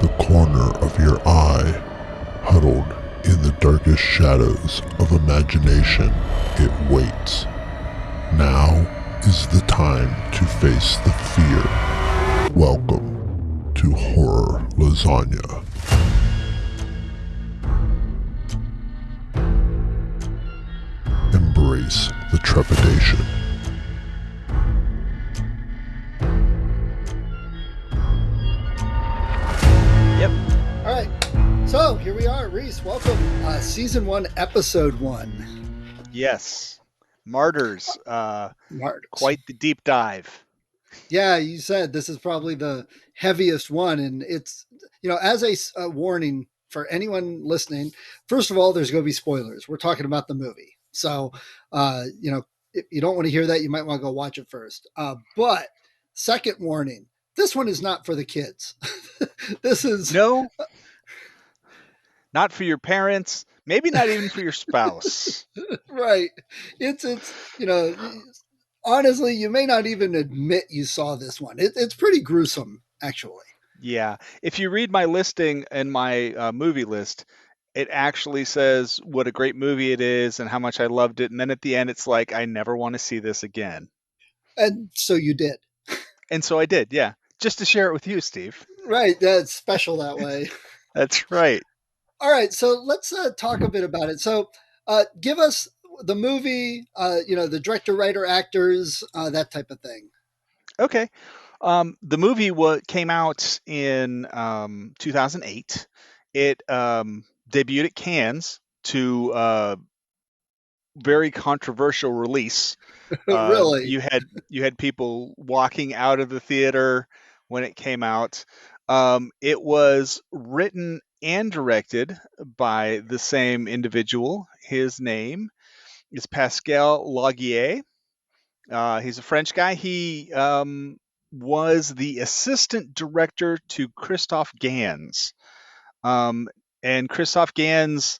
the corner of your eye, huddled in the darkest shadows of imagination, it waits. Now is the time to face the fear. Welcome to Horror Lasagna. Embrace the trepidation. Yep. All right. So here we are, Rhys. Welcome. Season 1, Episode 1. Yes. Martyrs. Martyrs. Quite the deep dive. Yeah, you said this is probably the heaviest one. And it's, as a warning for anyone listening, first of all, there's going to be spoilers. We're talking about the movie. So, if you don't want to hear that, you might want to go watch it first. But second warning, this one is not for the kids. This is No. Not for your parents. Maybe not even for your spouse. right. It's honestly, you may not even admit you saw this one. It's pretty gruesome, actually. Yeah. If you read my listing and my movie list, it actually says what a great movie it is and how much I loved it. And then at the end, it's like, I never want to see this again. And so you did. And so I did. Yeah. Just to share it with you, Steve. Right. That's special that way. That's right. All right. So let's talk a bit about it. So give us the movie, the director, writer, actors, that type of thing. Okay. The movie came out in 2008. It debuted at Cannes to very controversial release. Really? You had people walking out of the theater when it came out. It was written and directed by the same individual. His name is Pascal Laugier. He's a French guy. He was the assistant director to Christophe Gans. And Christophe Gans,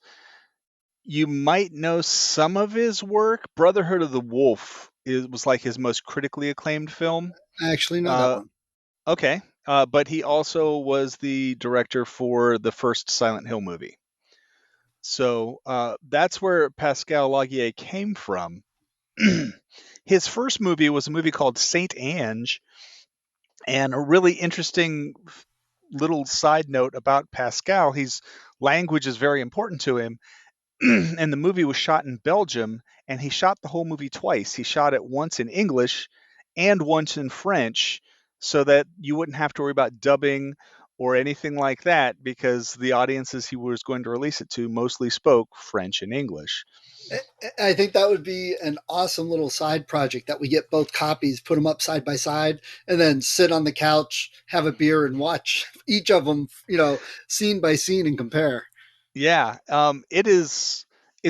you might know some of his work. Brotherhood of the Wolf was like his most critically acclaimed film. I actually know that one. Okay. But he also was the director for the first Silent Hill movie. So that's where Pascal Laugier came from. His first movie was a movie called Saint Ange. And a really interesting little side note about Pascal, his language is very important to him. And the movie was shot in Belgium, and he shot the whole movie twice. He shot it once in English and once in French so that you wouldn't have to worry about dubbing or anything like that because the audiences he was going to release it to mostly spoke French and English. I think that would be an awesome little side project that we get both copies, put them up side by side, and then sit on the couch, have a beer, and watch each of them, scene by scene and compare. Yeah, it's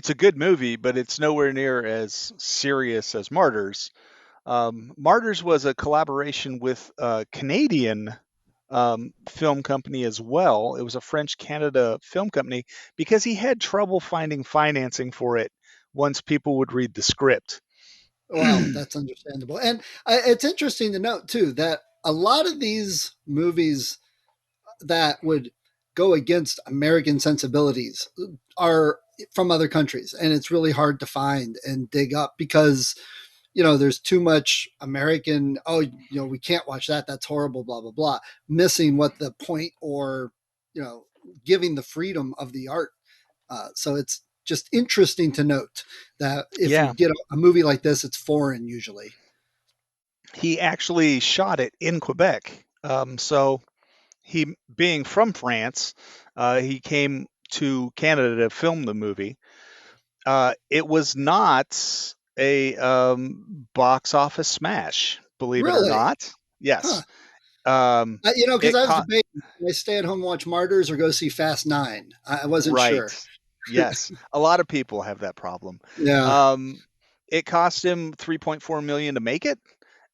a good movie, but it's nowhere near as serious as Martyrs. Martyrs was a collaboration with a Canadian film company as well. It was a French Canada film company because he had trouble finding financing for it once people would read the script. Well, that's understandable. And it's interesting to note, too, that a lot of these movies that would go against American sensibilities are from other countries. And it's really hard to find and dig up because, there's too much American, we can't watch that. That's horrible, blah, blah, blah. Missing what the point or, giving the freedom of the art. So it's just interesting to note that if we Yeah, get a movie like this, it's foreign usually. he actually shot it in Quebec. So he, being from France, he came to Canada to film the movie. It was not a box office smash, believe it or Really? not. Huh. Yes. Because It I was caught debating, do I stay at home and watch Martyrs or go see Fast Nine? I wasn't right. sure. Yes. A lot of people have that problem. Yeah. Um, it cost him 3.4 million to make it,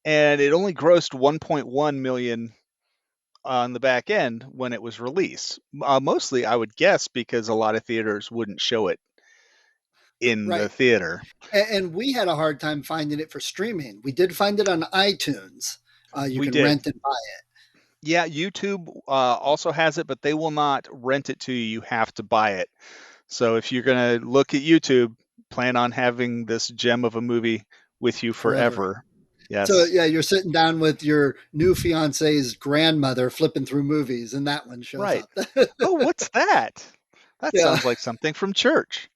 and it only grossed 1.1 million on the back end when it was released. Mostly, I would guess, because a lot of theaters wouldn't show it in the Right. theater. And we had a hard time finding it for streaming. We did find it on iTunes. You We can did. rent and buy it. Yeah, YouTube also has it, but they will not rent it to you. You have to buy it. So if you're going to look at YouTube, plan on having this gem of a movie with you forever. forever. So Yes. yeah, you're sitting down with your new fiance's grandmother flipping through movies, and that one shows Right. up. Oh, what's that? That Yeah, sounds like something from church.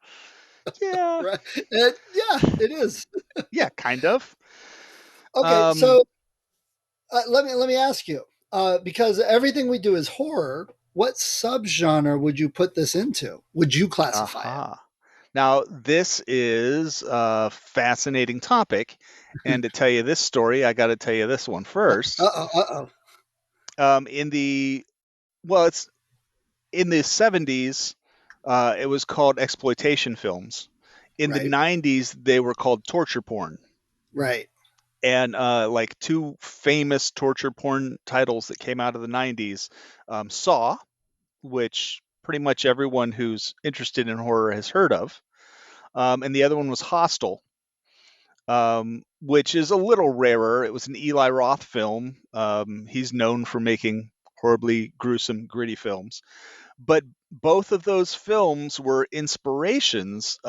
Yeah. right. Yeah, it is. Yeah, kind of. Okay, Um, so let me ask you, because everything we do is horror. What subgenre would you put this into? Would you classify it? aha. Now, this is a fascinating topic. And to tell you this story, I got to tell you this one first. Uh-oh. In the, well, it's in the 70s, it was called exploitation films. In the Right, 90s, they were called torture porn. right. And like two famous torture porn titles that came out of the 90s, Saw, which pretty much everyone who's interested in horror has heard of, and the other one was Hostel, which is a little rarer. It was an Eli Roth film. He's known for making horribly gruesome, gritty films. But both of those films were inspirations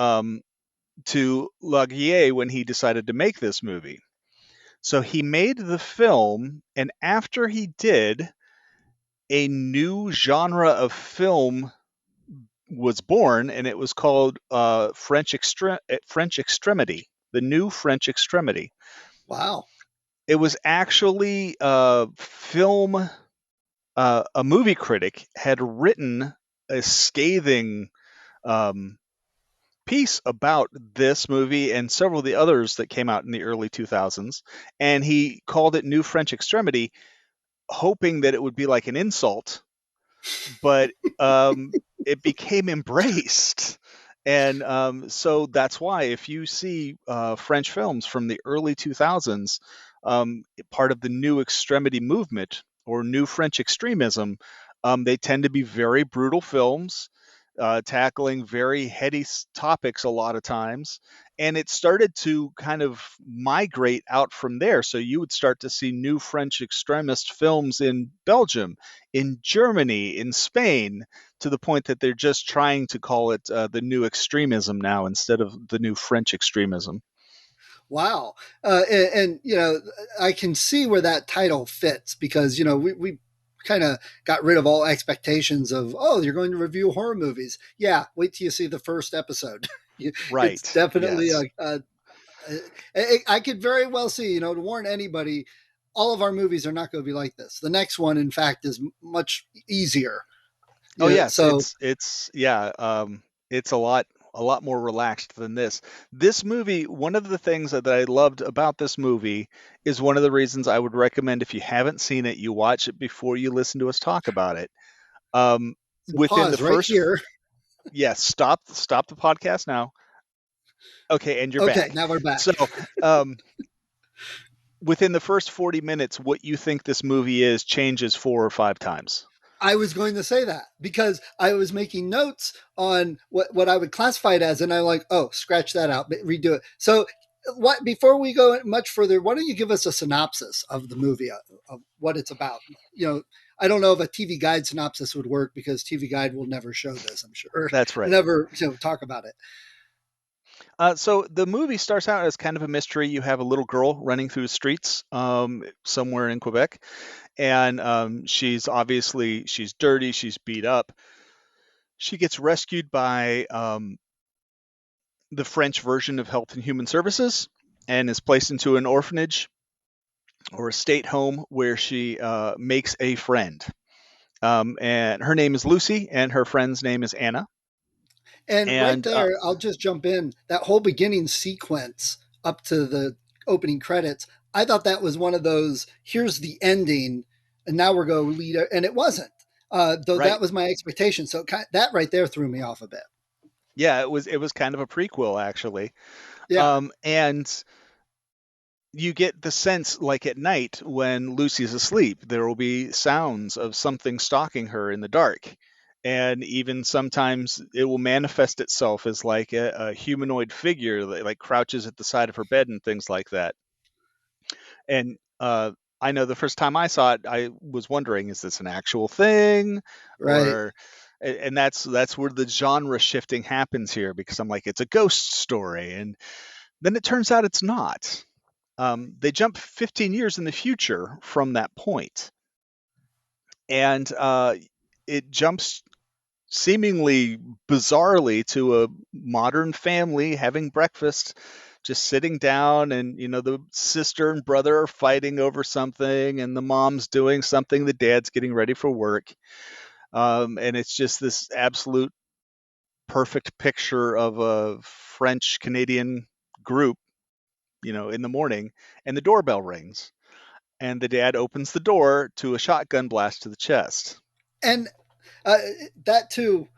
to Laguier when he decided to make this movie. So he made the film, and after he did, a new genre of film was born, and it was called French Extremity, the new French Extremity. Wow. It was actually film. A movie critic had written a scathing um, piece about this movie and several of the others that came out in the early 2000s, and he called it New French Extremity, hoping that it would be like an insult, but it became embraced. And so that's why if you see French films from the early 2000s, part of the new extremity movement or new French extremism, they tend to be very brutal films, tackling very heady topics a lot of times. And it started to kind of migrate out from there. So you would start to see new French extremist films in Belgium, in Germany, in Spain, to the point that they're just trying to call it the new extremism now instead of the new French extremism. Wow. And, I can see where that title fits because, we kind of got rid of all expectations of, oh, you're going to review horror movies. Yeah, wait till you see the first episode. It's Right. definitely Yes. I could very well see, to warn anybody, all of our movies are not going to be like this. The next one, in fact, is much easier. Oh Yeah. yes, So it's yeah, it's a lot more relaxed than this. This movie, one of the things that I loved about this movie is one of the reasons I would recommend if you haven't seen it, you watch it before you listen to us talk about it. Um, within the pause right first, here. yes, stop the podcast now. Okay, and you're Okay, back. now we're back. So, um, within the first 40 minutes, what you think this movie is changes 4 or 5 times. I was going to say that because I was making notes on what I would classify it as, and I'm like, oh, scratch that out, redo it. So, what before we go much further, why don't you give us a synopsis of the movie, of what it's about? I don't know if a TV Guide synopsis would work because TV Guide will never show this. I'm sure, That's right. never talk about it. So the movie starts out as kind of a mystery. You have a little girl running through the streets somewhere in Quebec, and she's dirty, she's beat up. She gets rescued by the French version of Health and Human Services and is placed into an orphanage or a state home where she makes a friend. And her name is Lucy, and her friend's name is Anna. And right And there, I'll just jump in. That whole beginning sequence up to the opening credits, I thought that was one of those, here's the ending, and now we're going to lead, and it wasn't. Though right, that was my expectation. So that right there threw me off a bit. yeah, it was kind of a prequel actually. Yeah. And you get the sense like at night when Lucy's asleep, there will be sounds of something stalking her in the dark. And even sometimes it will manifest itself as like a humanoid figure that like crouches at the side of her bed and things like that. And I know the first time I saw it, I was wondering, is this an actual thing? Right. Or and that's where the genre shifting happens here, because I'm like, it's a ghost story, and then it turns out it's not. They jump 15 years in the future from that point, and it jumps seemingly bizarrely to a modern family having breakfast, just sitting down, and the sister and brother are fighting over something, and the mom's doing something, the dad's getting ready for work. And it's just this absolute perfect picture of a French Canadian group, in the morning, and the doorbell rings, and the dad opens the door to a shotgun blast to the chest. And uh, that too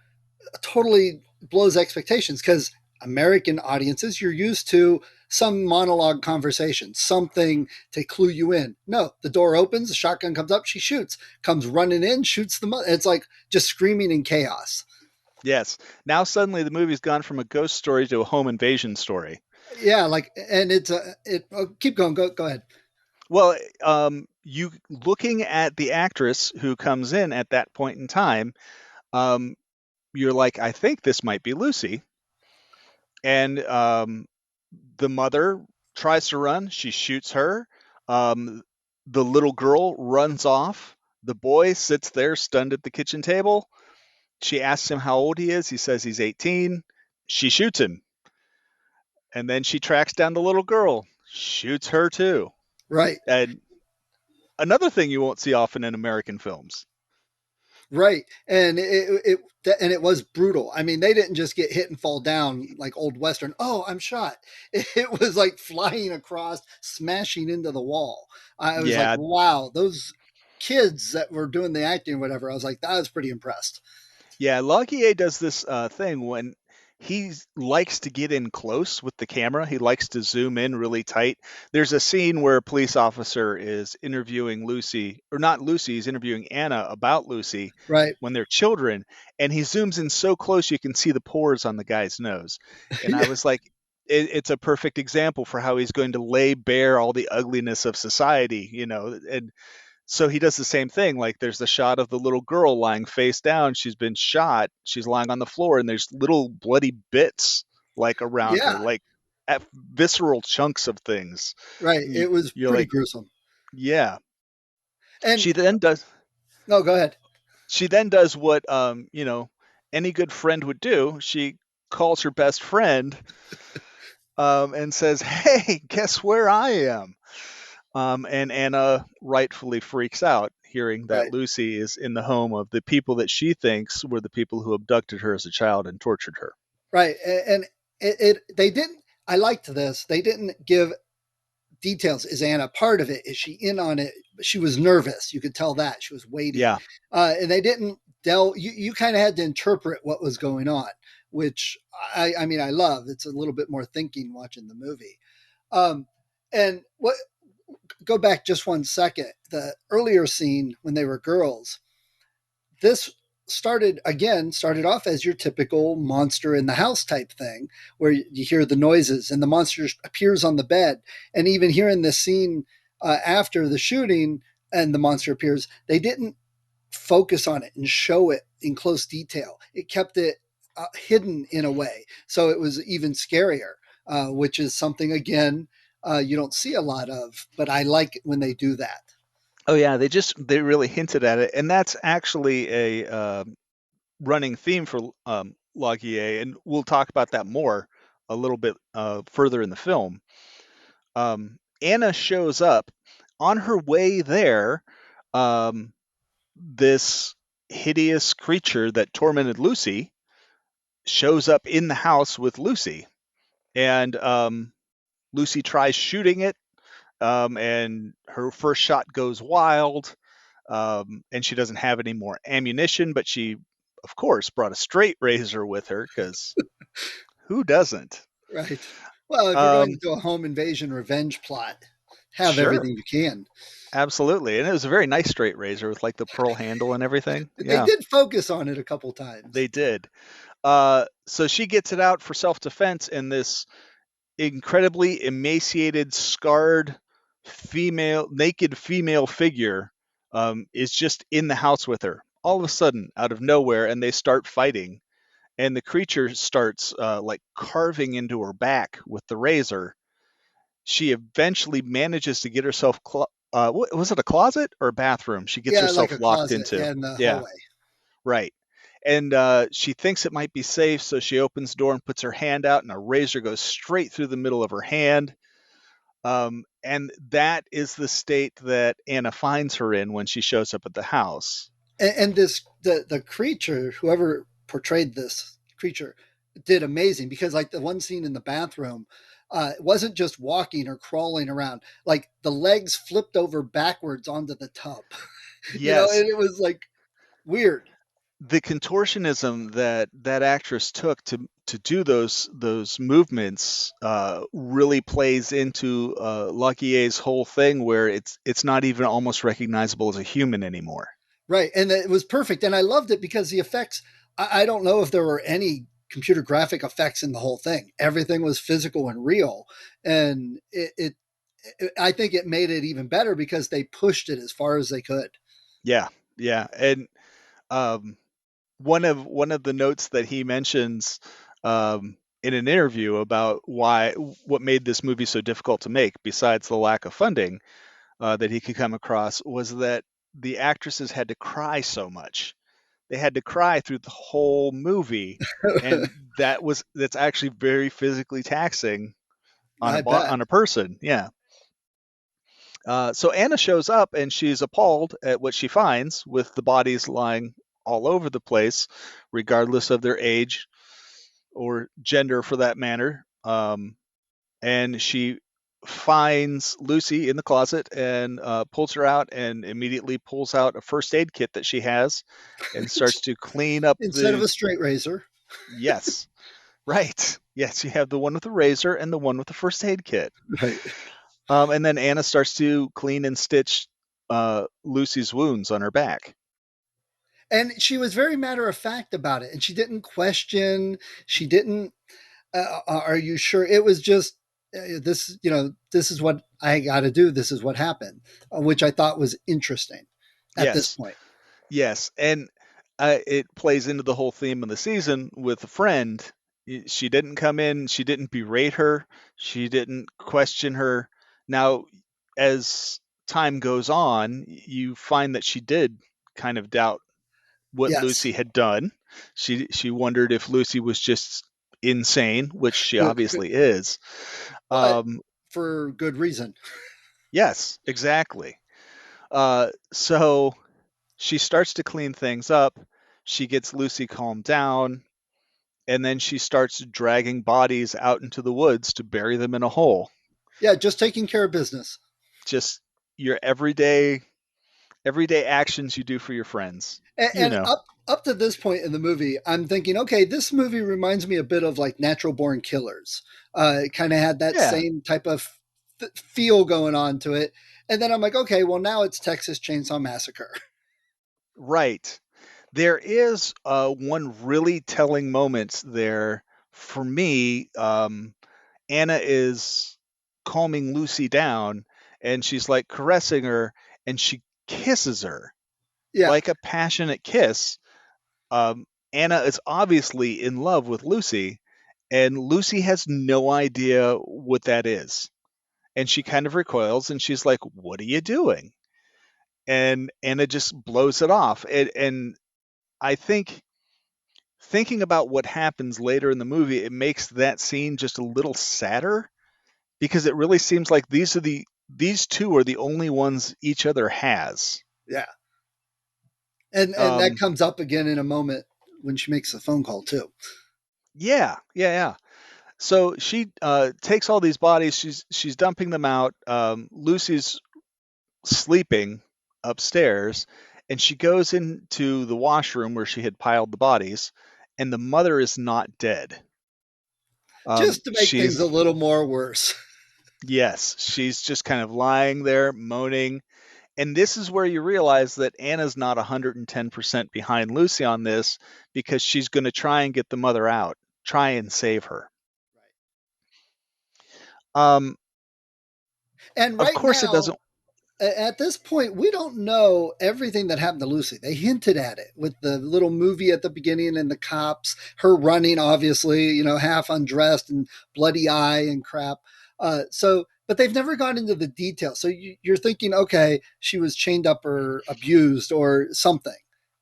totally blows expectations because American audiences, you're used to some monologue conversation, something to clue you in. No, the door opens, the shotgun comes up, she shoots, comes running in, shoots the mother. It's like just screaming in chaos. Yes. Now suddenly the movie's gone from a ghost story to a home invasion story. Yeah, like, and it's keep going. Go ahead. Well, you looking at the actress who comes in at that point in time, um, you're like, I think this might be Lucy. And the mother tries to run. She shoots her. Um, the little girl runs off. The boy sits there stunned at the kitchen table. She asks him how old he is. He says he's 18. She shoots him. And then she tracks down the little girl, shoots her too. Right. And another thing you won't see often in American films. Right. And it was brutal. I mean, they didn't just get hit and fall down like old Western. Oh, I'm shot. It was like flying across, smashing into the wall. I was like, Yeah, wow, those kids that were doing the acting or whatever, I was like, I was pretty impressed. yeah. Laguier does this thing when he likes to get in close with the camera. He likes to zoom in really tight. There's a scene where a police officer is interviewing Lucy, or not Lucy, he's interviewing Anna about Lucy Right. when they're children, and he zooms in so close you can see the pores on the guy's nose. And I Yeah. was like, it's a perfect example for how he's going to lay bare all the ugliness of society, and so he does the same thing. Like, there's the shot of the little girl lying face down. She's been shot. She's lying on the floor, and there's little bloody bits like around her, Yeah. like at visceral chunks of things. Right. And It was you're pretty like, gruesome. yeah. And She then does. no, go ahead. She then does what any good friend would do. She calls her best friend, and says, "Hey, guess where I am?" And Anna rightfully freaks out, hearing that Right. Lucy is in the home of the people that she thinks were the people who abducted her as a child and tortured her. Right. And they didn't, I liked this. They didn't give details. Is Anna part of it? Is she in on it? She was nervous. You could tell that she was waiting. Yeah. And they didn't delve. You kind of had to interpret what was going on, which I mean, I love. It's a little bit more thinking watching the movie. Um, and what, go back just 1 second. The earlier scene when they were girls, this started off as your typical monster in the house type thing where you hear the noises and the monster appears on the bed. And even here in this scene, after the shooting and the monster appears, they didn't focus on it and show it in close detail. It kept it hidden in a way, so it was even scarier, which is something, again, you don't see a lot of, but I like it when they do that. Oh yeah, they really hinted at it, and that's actually a running theme for Laguier, and we'll talk about that more a little bit further in the film. Anna shows up on her way there. Um, this hideous creature that tormented Lucy shows up in the house with Lucy, and Lucy tries shooting it, and her first shot goes wild, and she doesn't have any more ammunition, but she, of course, brought a straight razor with her, because who doesn't? Right. Well, if you're going Um, to do a home invasion revenge plot, have sure, everything you can. absolutely, and it was a very nice straight razor with like the pearl handle and everything. They Yeah, did focus on it a couple times. they did. So she gets it out for self-defense, and this incredibly emaciated, scarred naked female figure is just in the house with her. All of a sudden, out of nowhere, and they start fighting, and the creature starts like carving into her back with the razor. She eventually manages to get herself. Was it a closet or a bathroom? She gets Yeah, like herself a locked closet, into. yeah, in the Yeah, hallway. right. And she thinks it might be safe, so she opens the door and puts her hand out, and a razor goes straight through the middle of her hand. And that is the state that Anna finds her in when she shows up at the house. And this the creature, whoever portrayed this creature, did amazing, because like the one scene in the bathroom, it wasn't just walking or crawling around, like the legs flipped over backwards onto the tub. Yes, And it was like weird. the contortionism that actress took to do those movements really plays into Laguierre's whole thing, where it's not even almost recognizable as a human anymore. Right. And it was perfect. And I loved it because the effects, I don't know if there were any computer graphic effects in the whole thing. Everything was physical and real. And I think it made it even better because they pushed it as far as they could. Yeah, yeah. And um, one of the notes that he mentions in an interview about what made this movie so difficult to make, besides the lack of funding that he could come across, was that the actresses had to cry so much. They had to cry through the whole movie, and that's actually very physically taxing on I bet. on a person. Yeah. So Anna shows up and she's appalled at what she finds, with the bodies lying all over the place, regardless of their age or gender for that matter. And she finds Lucy in the closet and pulls her out, and immediately pulls out a first aid kit that she has and starts to clean up Instead of the. a straight razor. Yes, right. Yes, you have the one with the razor and the one with the first aid kit. Right. And then Anna starts to clean and stitch Lucy's wounds on her back. And she was very matter of fact about it. And she didn't question. She didn't, are you sure? It was just, this is what I got to do. This is what happened, which I thought was interesting at this Yes, point. yes. And it plays into the whole theme of the season with a friend. She didn't come in, she didn't berate her, she didn't question her. Now, as time goes on, you find that she did kind of doubt what Yes. Lucy had done. She wondered if Lucy was just insane, which she obviously is. But Um, for good reason. yes, exactly. So she starts to clean things up. She gets Lucy calmed down, and then she starts dragging bodies out into the woods to bury them in a hole. Yeah, just taking care of business. Just your everyday actions you do for your friends. You And know. up to this point in the movie, I'm thinking, okay, this movie reminds me a bit of like Natural Born Killers. It kind of had that Yeah, same type of feel going on to it. And then I'm like, okay, well now it's Texas Chainsaw Massacre. right. There is one really telling moment there for me. Anna is calming Lucy down, and she's like caressing her, and she kisses her Yeah, like a passionate kiss. Um, Anna is obviously in love with Lucy, and Lucy has no idea what that is. And she kind of recoils, and she's like, "What are you doing?" And Anna just blows it off. And I think, thinking about what happens later in the movie, it makes that scene just a little sadder, because it really seems like these two are the only ones each other has. yeah. And that Um, comes up again in a moment when she makes the phone call too. yeah, yeah, yeah. So she takes all these bodies. She's dumping them out. Lucy's sleeping upstairs, and she goes into the washroom where she had piled the bodies, and the mother is not dead. Just to make things a She's little more worse. Yes, she's just kind of lying there moaning. And this is where you realize that Anna's not 110% behind Lucy on this, because she's going to try and get the mother out, try and save her. Um, And Of right course, it now, doesn't. at this point, we don't know everything that happened to Lucy. They hinted at it with the little movie at the beginning and the cops, her running, obviously, half undressed and bloody eye and crap. But they've never gone into the details. So you're thinking, okay, she was chained up or abused or something.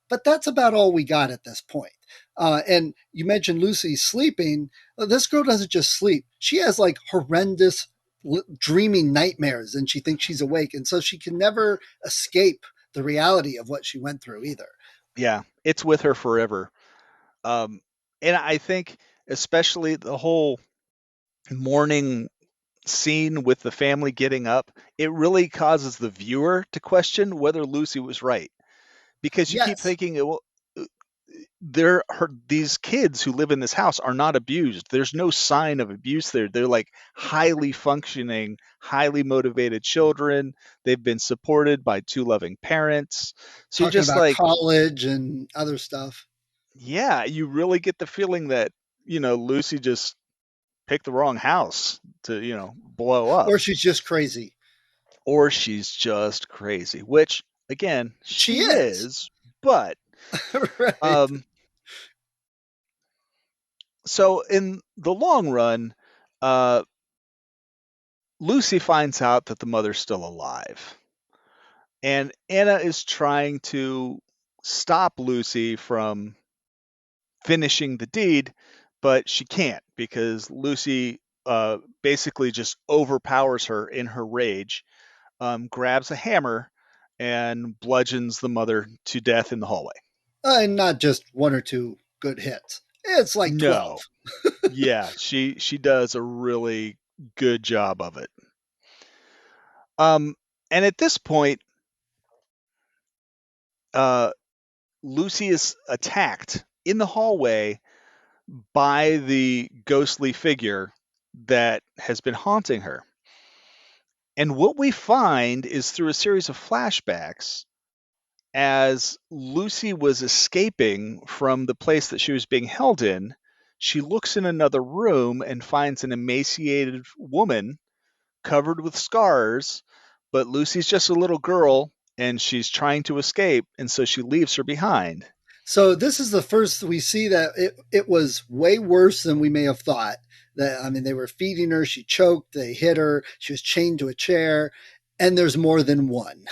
But that's about all we got at this point. And you mentioned Lucy sleeping. This girl doesn't just sleep; she has like horrendous dreaming nightmares, and she thinks she's awake, and so she can never escape the reality of what she went through either. Yeah, it's with her forever. Um, and I think, especially the whole morning scene with the family getting up, it really causes the viewer to question whether Lucy was right, because you keep Yes, thinking, well, these kids who live in this house are not abused. There's no sign of abuse there. They're like highly functioning, highly motivated children. They've been supported by two loving parents. So you're talking just about like, college and other stuff. yeah, you really get the feeling that, Lucy just picked the wrong house to, blow up. Or she's just crazy. Or she's just crazy, which, again, She she is. is. But Right. um, so in the long run, uh, Lucy finds out that the mother's still alive. And Anna is trying to stop Lucy from finishing the deed, but she can't because Lucy basically just overpowers her in her rage, grabs a hammer, and bludgeons the mother to death in the hallway. And not just one or two good hits. It's like No. 12. Yeah, she does a really good job of it. Um, and at this point, uh, Lucy is attacked in the hallway by the ghostly figure that has been haunting her. And what we find is through a series of flashbacks, as Lucy was escaping from the place that she was being held in, she looks in another room and finds an emaciated woman covered with scars, but Lucy's just a little girl and she's trying to escape, and so she leaves her behind. So this is the first we see that it was way worse than we may have thought. That I mean, they were feeding her, she choked, they hit her, she was chained to a chair, and there's more than one.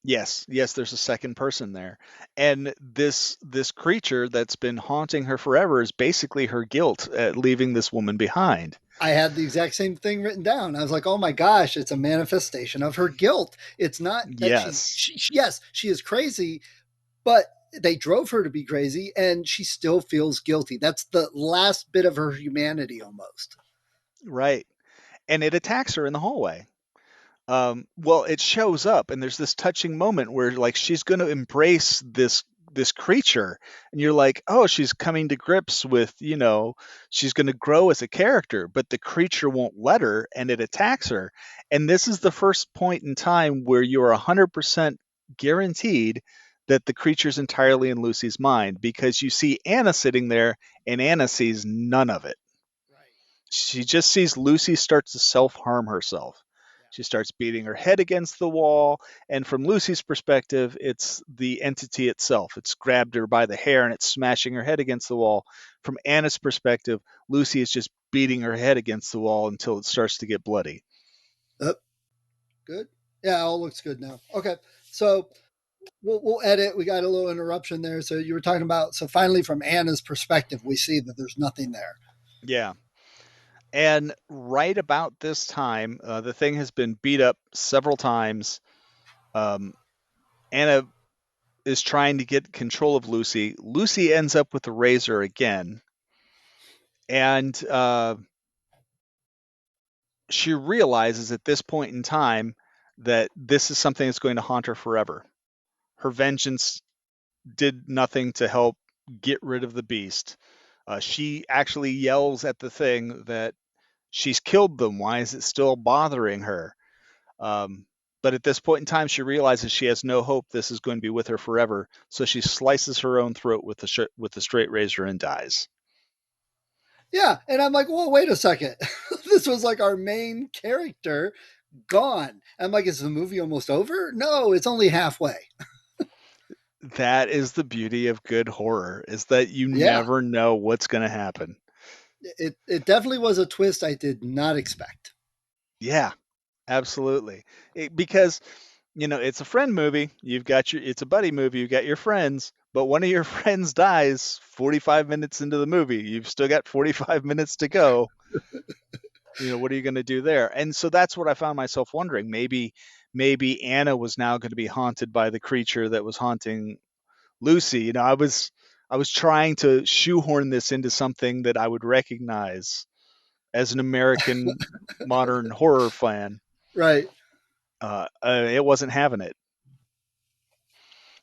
Yes, yes, there's a second person there. And this creature that's been haunting her forever is basically her guilt at leaving this woman behind. I had the exact same thing written down. I was like, "Oh my gosh, it's a manifestation of her guilt. It's not that Yes. yes, she is crazy, but they drove her to be crazy and she still feels guilty. That's the last bit of her humanity almost." Right. And it attacks her in the hallway. Well, it shows up, and there's this touching moment where like she's going to embrace this creature, and you're like, oh, she's coming to grips with, she's going to grow as a character, but the creature won't let her, and it attacks her. And this is the first point in time where you are 100% guaranteed that the creature's entirely in Lucy's mind, because you see Anna sitting there, and Anna sees none of it. Right. She just sees Lucy start to self harm herself. Yeah. She starts beating her head against the wall. And from Lucy's perspective, it's the entity itself. It's grabbed her by the hair and it's smashing her head against the wall. From Anna's perspective, Lucy is just beating her head against the wall until it starts to get bloody. Good. Yeah, all looks good now. Okay. So we'll edit. We got a little interruption there. So you were talking about, so finally from Anna's perspective, we see that there's nothing there. Yeah. And right about this time, the thing has been beat up several times. Um, Anna is trying to get control of Lucy. Lucy ends up with the razor again. And she realizes at this point in time that this is something that's going to haunt her forever. Her vengeance did nothing to help get rid of the beast. She actually yells at the thing that she's killed them. Why is it still bothering her? Um, but at this point in time, she realizes she has no hope. This is going to be with her forever. So she slices her own throat with the straight razor and dies. Yeah. And I'm like, well, wait a second. This was like our main character gone. I'm like, is the movie almost over? No, it's only halfway. That is the beauty of good horror, is that you Yeah, never know what's going to happen. it definitely was a twist I did not expect. Yeah, absolutely. Because it's a friend movie. It's a buddy movie. You've got your friends, but one of your friends dies 45 minutes into the movie. You've still got 45 minutes to go. What are you going to do there? And so that's what I found myself wondering. Maybe Anna was now going to be haunted by the creature that was haunting Lucy. I was trying to shoehorn this into something that I would recognize as an American modern horror fan. Right. It wasn't having it.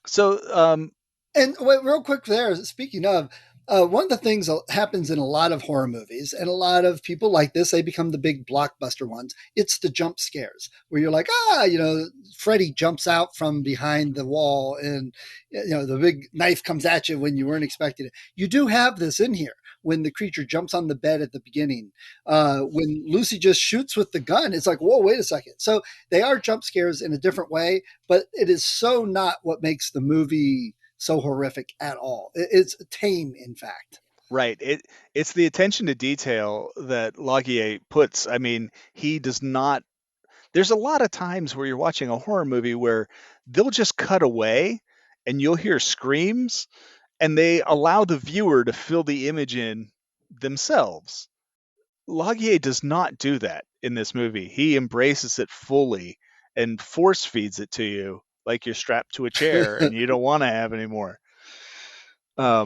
So, And wait, real quick there, speaking of, one of the things that happens in a lot of horror movies, and a lot of people like this, they become the big blockbuster ones. It's the jump scares where you're like, Freddy jumps out from behind the wall, and the big knife comes at you when you weren't expecting it. You do have this in here when the creature jumps on the bed at the beginning. When Lucy just shoots with the gun, it's like, whoa, wait a second. So they are jump scares in a different way, but it is so not what makes the movie so horrific at all. It's tame, in fact. right. It's the attention to detail that Laguier puts. I mean, he does not. There's a lot of times where you're watching a horror movie where they'll just cut away and you'll hear screams, and they allow the viewer to fill the image in themselves. Laguier does not do that in this movie. He embraces it fully and force feeds it to you like you're strapped to a chair and you don't want to have anymore.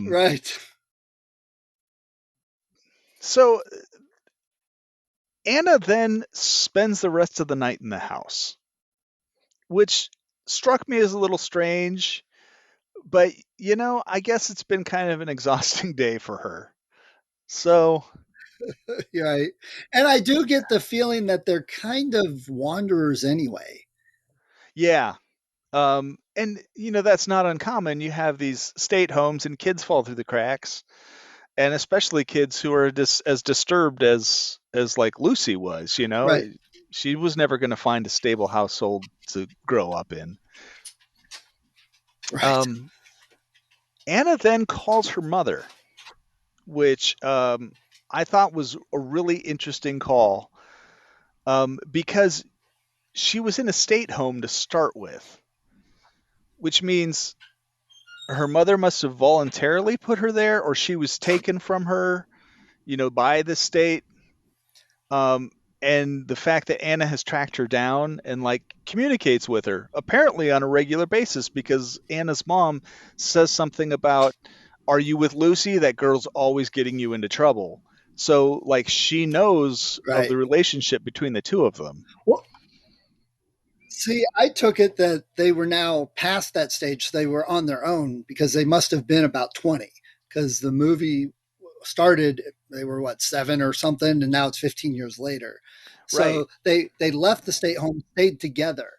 Right. So Anna then spends the rest of the night in the house, which struck me as a little strange, but I guess it's been kind of an exhausting day for her. So, Right. And I do get the feeling that they're kind of wanderers anyway. yeah. And that's not uncommon. You have these state homes and kids fall through the cracks, and especially kids who are as disturbed as like Lucy was. Right. She was never going to find a stable household to grow up in. Right. Um, Anna then calls her mother, which I thought was a really interesting call, because she was in a state home to start with, which means her mother must have voluntarily put her there, or she was taken from her, by the state. Um, and the fact that Anna has tracked her down and like communicates with her apparently on a regular basis, because Anna's mom says something about, "Are you with Lucy? That girl's always getting you into trouble." So like she knows of Right. the relationship between the two of them. Well, see, I took it that they were now past that stage. They were on their own because they must have been about 20, because the movie started, they were what, 7 or something, and now it's 15 years later. Right. So they left the state home, stayed together.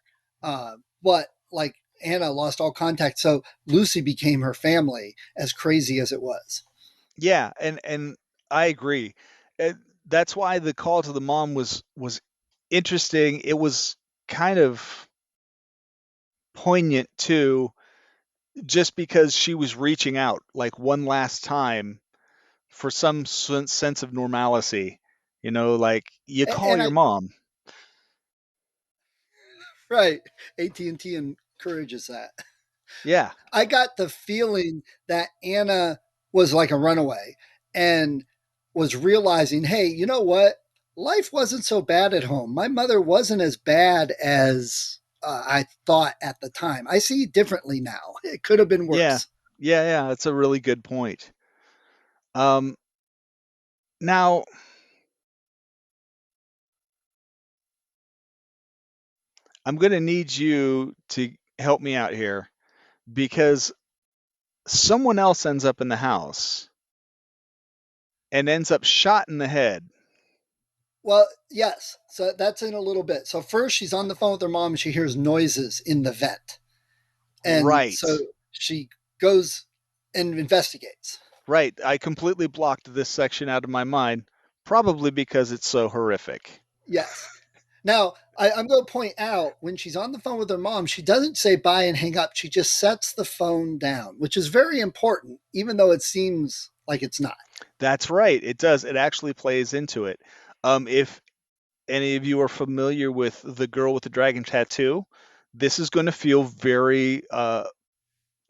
But like Anna lost all contact. So Lucy became her family, as crazy as it was. Yeah, and I agree. Uh, That's why the call to the mom was interesting. It was kind of poignant too, just because she was reaching out like one last time for some sense of normalcy. Like you call And your I, mom. right, AT&T encourages that. Yeah, I got the feeling that Anna was like a runaway and was realizing, hey, you know what? Life wasn't so bad at home. My mother wasn't as bad as I thought at the time. I see differently now. It could have been yeah, worse. yeah. That's a really good point. Um, Now I'm going to need you to help me out here, because someone else ends up in the house and ends up shot in the head. Well, yes. So that's in a little bit. So first, she's on the phone with her mom and she hears noises in the vent. And so Right. she goes and investigates. Right. I completely blocked this section out of my mind, probably because it's so horrific. Yes. Now, I'm going to point out when she's on the phone with her mom, she doesn't say bye and hang up. She just sets the phone down, which is very important, even though it seems like it's not. That's right. It does. It actually plays into it. If any of you are familiar with the girl with the dragon tattoo, this is going to feel very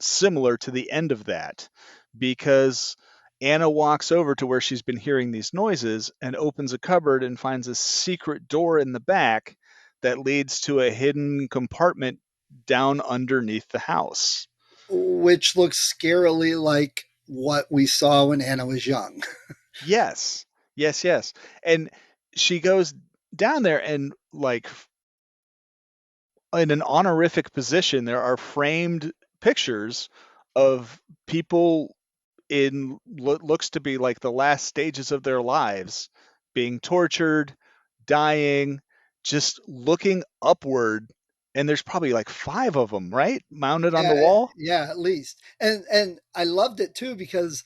similar to the end of that, because Anna walks over to where she's been hearing these noises and opens a cupboard and finds a secret door in the back that leads to a hidden compartment down underneath the house. Which looks scarily like what we saw when Anna was young. Yes, yes, yes. And she goes down there and, like, in an honorific position, there are framed pictures of people in what looks to be like the last stages of their lives, being tortured, dying, just looking upward. And there's probably like 5 of them, right? Mounted on the Yeah, wall. yeah, at least. And I loved it too because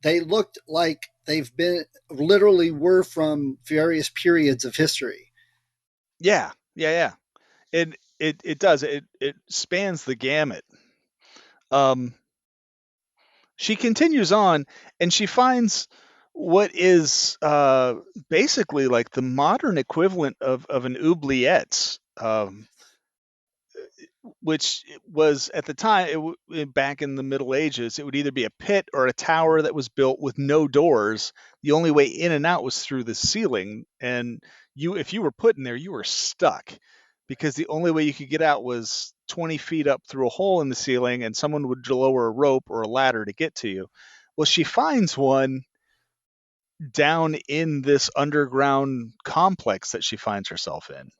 they looked like they've been literally were from various periods of history. Yeah, yeah, yeah. And it does. It spans the gamut. Um, she continues on and she finds what is basically like the modern equivalent of an oubliette, which was at the time, back in the Middle Ages, it would either be a pit or a tower that was built with no doors. The only way in and out was through the ceiling, and if you were put in there, you were stuck, because the only way you could get out was 20 feet up through a hole in the ceiling, and someone would lower a rope or a ladder to get to you. Well, she finds one down in this underground complex that she finds herself in.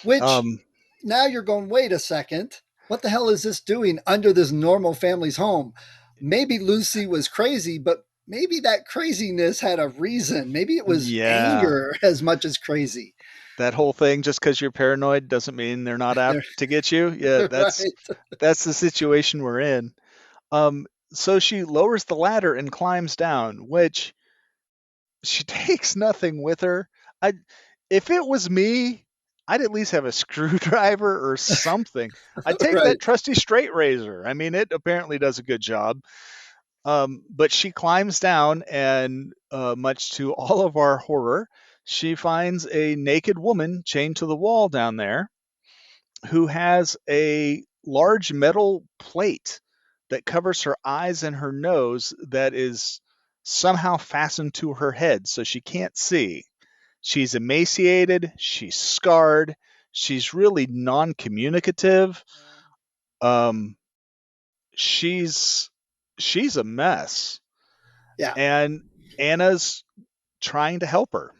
Which Um, now you're going, wait a second. What the hell is this doing under this normal family's home? Maybe Lucy was crazy, but maybe that craziness had a reason. Maybe it was yeah, anger as much as crazy. that whole thing, just because you're paranoid doesn't mean they're not out They're, to get you. Yeah, they're that's right. that's the situation we're in. So she lowers the ladder and climbs down, which she takes nothing with her. I, if it was me, I'd at least have a screwdriver or something. I'd take Right. that trusty straight razor. I mean, it apparently does a good job. But she climbs down, and much to all of our horror, she finds a naked woman chained to the wall down there, who has a large metal plate that covers her eyes and her nose that is somehow fastened to her head so she can't see. She's emaciated, she's scarred, she's really non communicative. Um, she's she's a mess. Yeah. And Anna's trying to help her.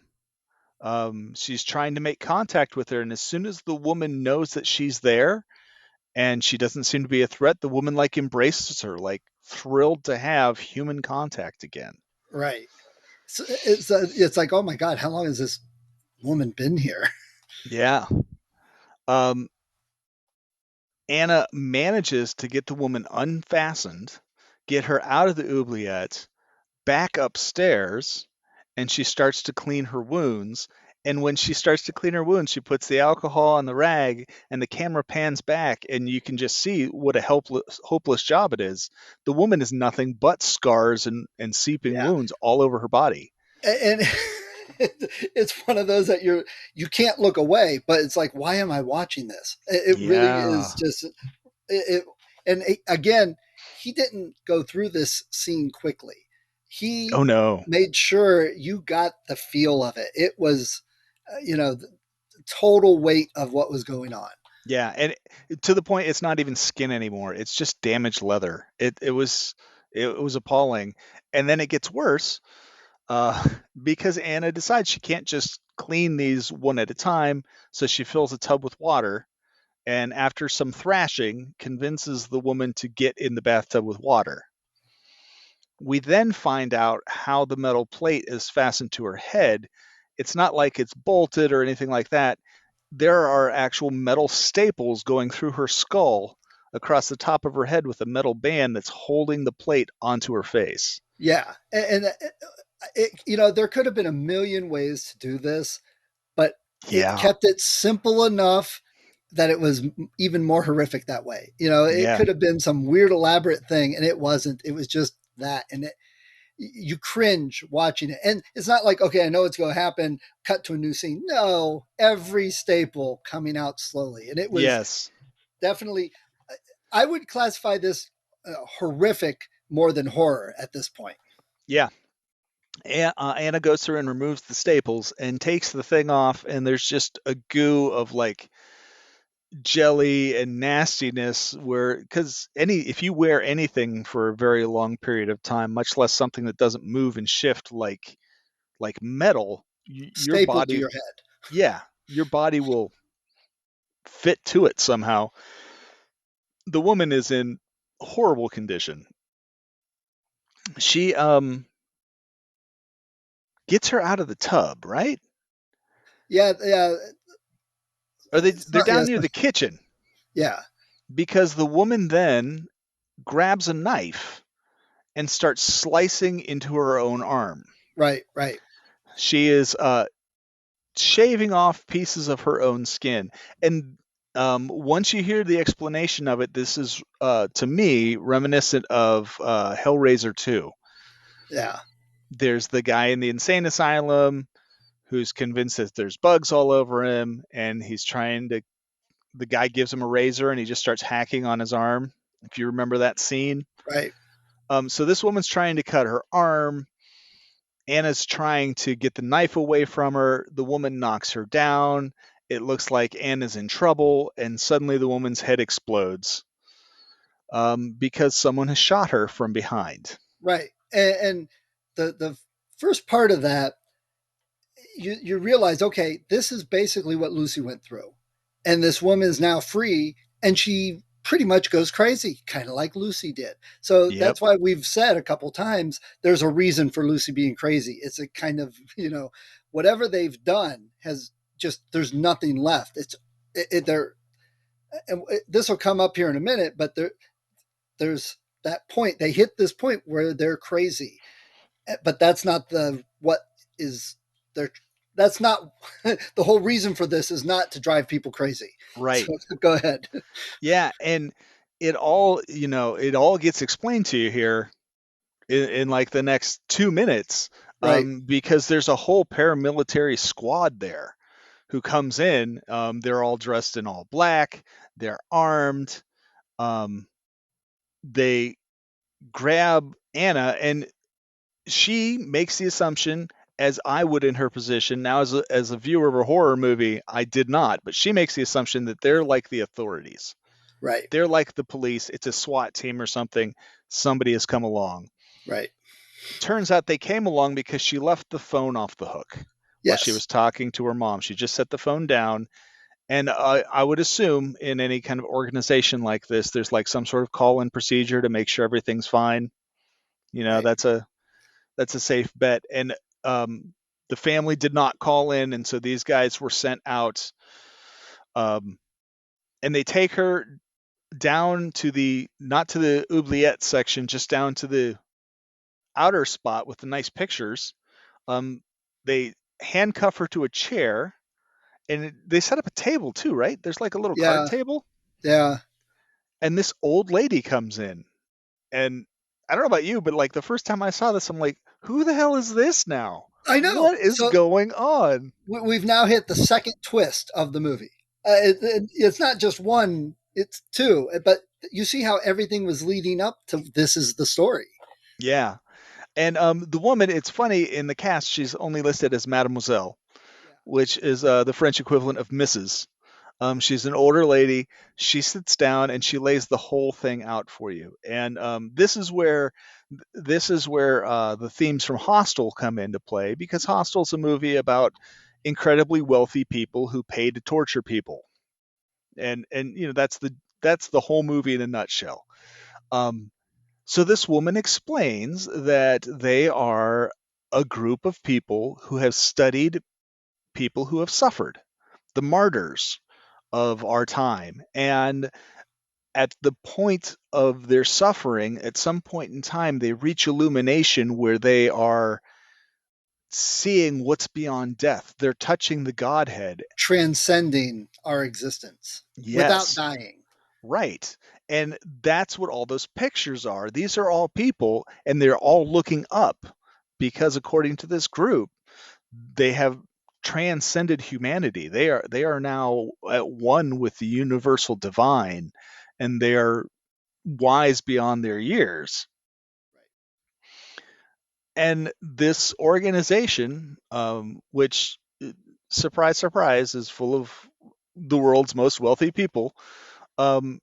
She's trying to make contact with her, and as soon as the woman knows that she's there and she doesn't seem to be a threat, the woman like embraces her, like thrilled to have human contact again. Right. So it's like, oh my God, how long has this woman been here? Yeah. Um, Anna manages to get the woman unfastened, get her out of the oubliette, back upstairs, and she starts to clean her wounds. And when she starts to clean her wounds, she puts the alcohol on the rag, and the camera pans back, and you can just see what a hopeless job it is. The woman is nothing but scars and seeping Yeah. wounds all over her body. And it's one of those that you can't look away, but it's like, why am I watching this? It really is Yeah. just it. And again, he didn't go through this scene quickly. Oh He no. made sure you got the feel of it. It was, the total weight of what was going on. Yeah, and to the point it's not even skin anymore. It's just damaged leather. It was appalling. And then it gets worse, uh, because Anna decides she can't just clean these one at a time, so she fills a tub with water, and after some thrashing, convinces the woman to get in the bathtub with water. We then find out how the metal plate is fastened to her head. It's not like it's bolted or anything like that. There are actual metal staples going through her skull across the top of her head with a metal band that's holding the plate onto her face. Yeah, and there could have been a million ways to do this, but it Yeah. kept it simple enough that it was even more horrific that way. You know, it Yeah. could have been some weird elaborate thing, and it wasn't. It was just that, and you cringe watching it. And it's not like, okay, I know it's going to happen, cut to a new scene. No, every staple coming out slowly, and it was Yes. definitely. I would classify this horrific more than horror at this point. Yeah. Anna goes through and removes the staples and takes the thing off, and there's just a goo of like jelly and nastiness where because if you wear anything for a very long period of time, much less something that doesn't move and shift like metal, your Stapled to body, your head. yeah, your body will fit to it somehow. The woman is in horrible condition. She gets her out of the tub, right? Yeah, yeah. Or they're down Yes, near the kitchen yeah. because the woman then grabs a knife and starts slicing into her own arm. Right, right. She is shaving off pieces of her own skin. And once you hear the explanation of it, this is, to me, reminiscent of Hellraiser 2. Yeah, There's the guy in the insane asylum who's convinced that there's bugs all over him, and the guy gives him a razor and he just starts hacking on his arm, if you remember that scene. right, So this woman's trying to cut her arm. Anna's trying to get the knife away from her. The woman knocks her down. It looks like Anna's in trouble, and suddenly the woman's head explodes because someone has shot her from behind. right. And the first part of that, you realize, okay, this is basically what Lucy went through, and this woman is now free, and she pretty much goes crazy, kind of like Lucy did. So Yep. that's why we've said a couple times there's a reason for Lucy being crazy. It's a kind of, whatever they've done has just, there's nothing left. They're, and this will come up here in a minute, but there's that point. They hit this point where they're crazy, but that's not the what is their. That's not the whole reason for this. Is not to drive people crazy. Right. So go ahead. Yeah, and it all gets explained to you here in like the next 2 minutes, Right, because there's a whole paramilitary squad there who comes in. They're all dressed in all black. They're armed. Um, they grab Anna, and she makes the assumption, as I would in her position. Now, as a viewer of a horror movie, I did not, but she makes the assumption that they're like the authorities. right, They're like the police. It's a SWAT team or something. Somebody has come along. right. Turns out they came along because she left the phone off the hook while she Yes, was talking to her mom. She just set the phone down. And I would assume in any kind of organization like this, there's like some sort of call-in procedure to make sure everything's fine. right, That's a safe bet. And the family did not call in, and so these guys were sent out. And they take her down to the not to the oubliette section, just down to the outer spot with the nice pictures. They handcuff her to a chair, and they set up a table too, right? There's like a little card yeah, table, yeah. and this old lady comes in, and I don't know about you, but like the first time I saw this, I'm like, who the hell is this now? I know. What is So going on? we've now hit the second twist of the movie. It's not just one; it's two. But you see how everything was leading up to this is the story. Yeah. And the woman, it's funny, in the cast, she's only listed as Mademoiselle, Yeah. which is the French equivalent of Mrs. She's an older lady. She sits down and she lays the whole thing out for you. And this is where the themes from Hostel come into play, because Hostel's a movie about incredibly wealthy people who pay to torture people, and that's the whole movie in a nutshell. Um, so this woman explains that they are a group of people who have studied people who have suffered, the martyrs of our time. And at the point of their suffering, at some point in time, they reach illumination where they are seeing what's beyond death. They're touching the Godhead. Transcending our existence without Yes, dying. right. And that's what all those pictures are. These are all people, and they're all looking up because, according to this group, they have transcended humanity. They are now at one with the universal divine, and they are wise beyond their years. And this organization, which, surprise, surprise, is full of the world's most wealthy people, um,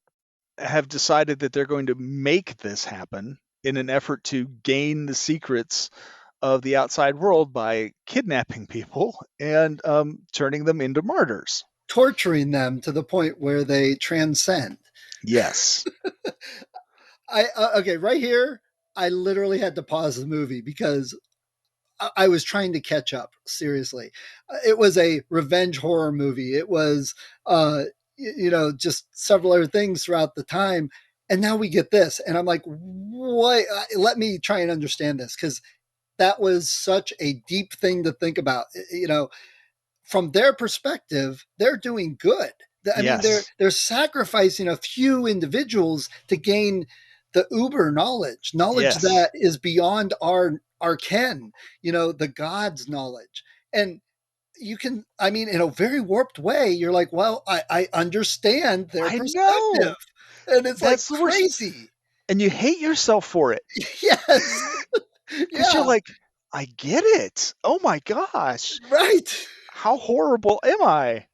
have decided that they're going to make this happen in an effort to gain the secrets of the outside world by kidnapping people and turning them into martyrs. Torturing them to the point where they transcend. Yes. Okay, right here, I literally had to pause the movie because I was trying to catch up. Seriously, it was a revenge horror movie. It was, just several other things throughout the time, and now we get this, and I'm like, what? Let me try and understand this because that was such a deep thing to think about. From their perspective, they're doing good. I mean, Yes. they're sacrificing a few individuals to gain the uber knowledge Yes. that is beyond our ken, the God's knowledge. And you can, I mean, in a very warped way, you're like, well, I understand their I perspective. know. And it's like That's the worst. crazy. And you hate yourself for it Yes. because you're Yeah. like, I get it. Oh my gosh. Right. How horrible am I?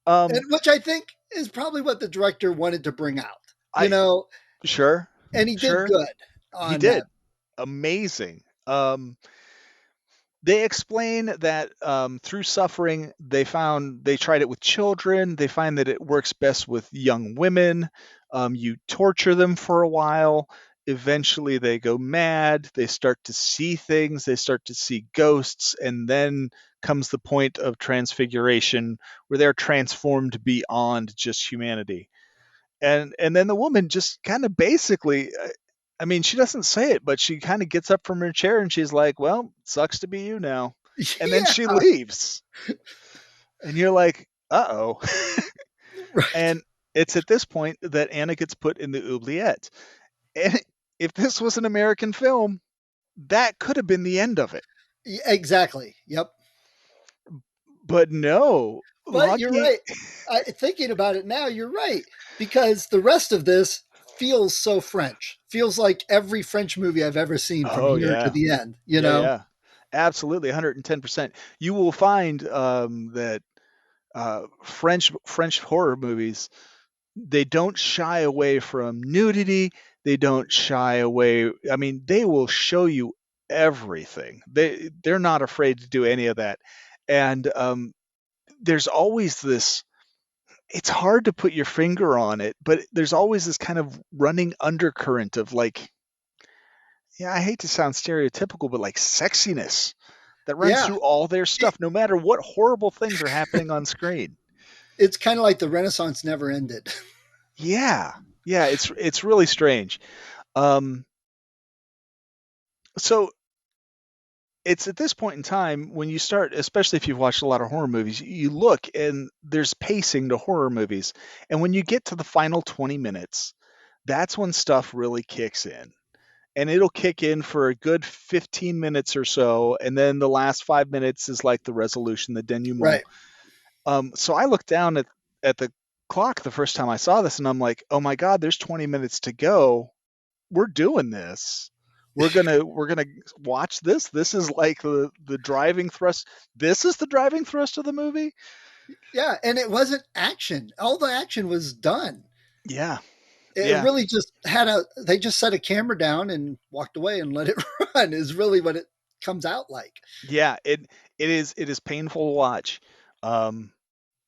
Um, And which I think is probably what the director wanted to bring out, I sure, and he did sure. good He on that. did. Amazing. They explain that through suffering, they tried it with children. They find that it works best with young women. You torture them for a while. Eventually, they go mad. They start to see things. They start to see ghosts. And then comes the point of transfiguration where they're transformed beyond just humanity. And then the woman just kind of basically, I mean, she doesn't say it, but she kind of gets up from her chair and she's like, well, sucks to be you now. And then Yeah, she leaves. And you're like, uh-oh. right. And it's at this point that Anna gets put in the oubliette. And if this was an American film, that could have been the end of it. Exactly. Yep. But no, But you're Lucky. right. Thinking about it now, you're right because the rest of this feels so French. Feels like every French movie I've ever seen from Oh, here to yeah. the end. Yeah, yeah. Absolutely, 110%. You will find that French horror movies, they don't shy away from nudity. They don't shy away. I mean, they will show you everything. They're not afraid to do any of that. And there's always this. It's hard to put your finger on it, but there's always this kind of running undercurrent of like, yeah, I hate to sound stereotypical, but like sexiness that runs Yeah. through all their It, stuff, no matter what horrible things are happening on screen. it's kind of like the Renaissance never ended. Yeah, yeah, it's really strange. Um, so it's at this point in time when you start, especially if you've watched a lot of horror movies, you look and there's pacing to horror movies, and when you get to the final 20 minutes, that's when stuff really kicks in. And it'll kick in for a good 15 minutes or so, and then the last 5 minutes is like the resolution, the denouement. Right. So I looked down at the clock the first time I saw this, and I'm like, oh my god, there's 20 minutes to go. We're doing this. We're gonna watch this. This is like the driving thrust. This is the driving thrust of the movie. Yeah. And it wasn't action. All the action was done. Yeah, It yeah, really just they just set a camera down and walked away and let it run, is really what it comes out like. yeah. It is painful to watch. Um,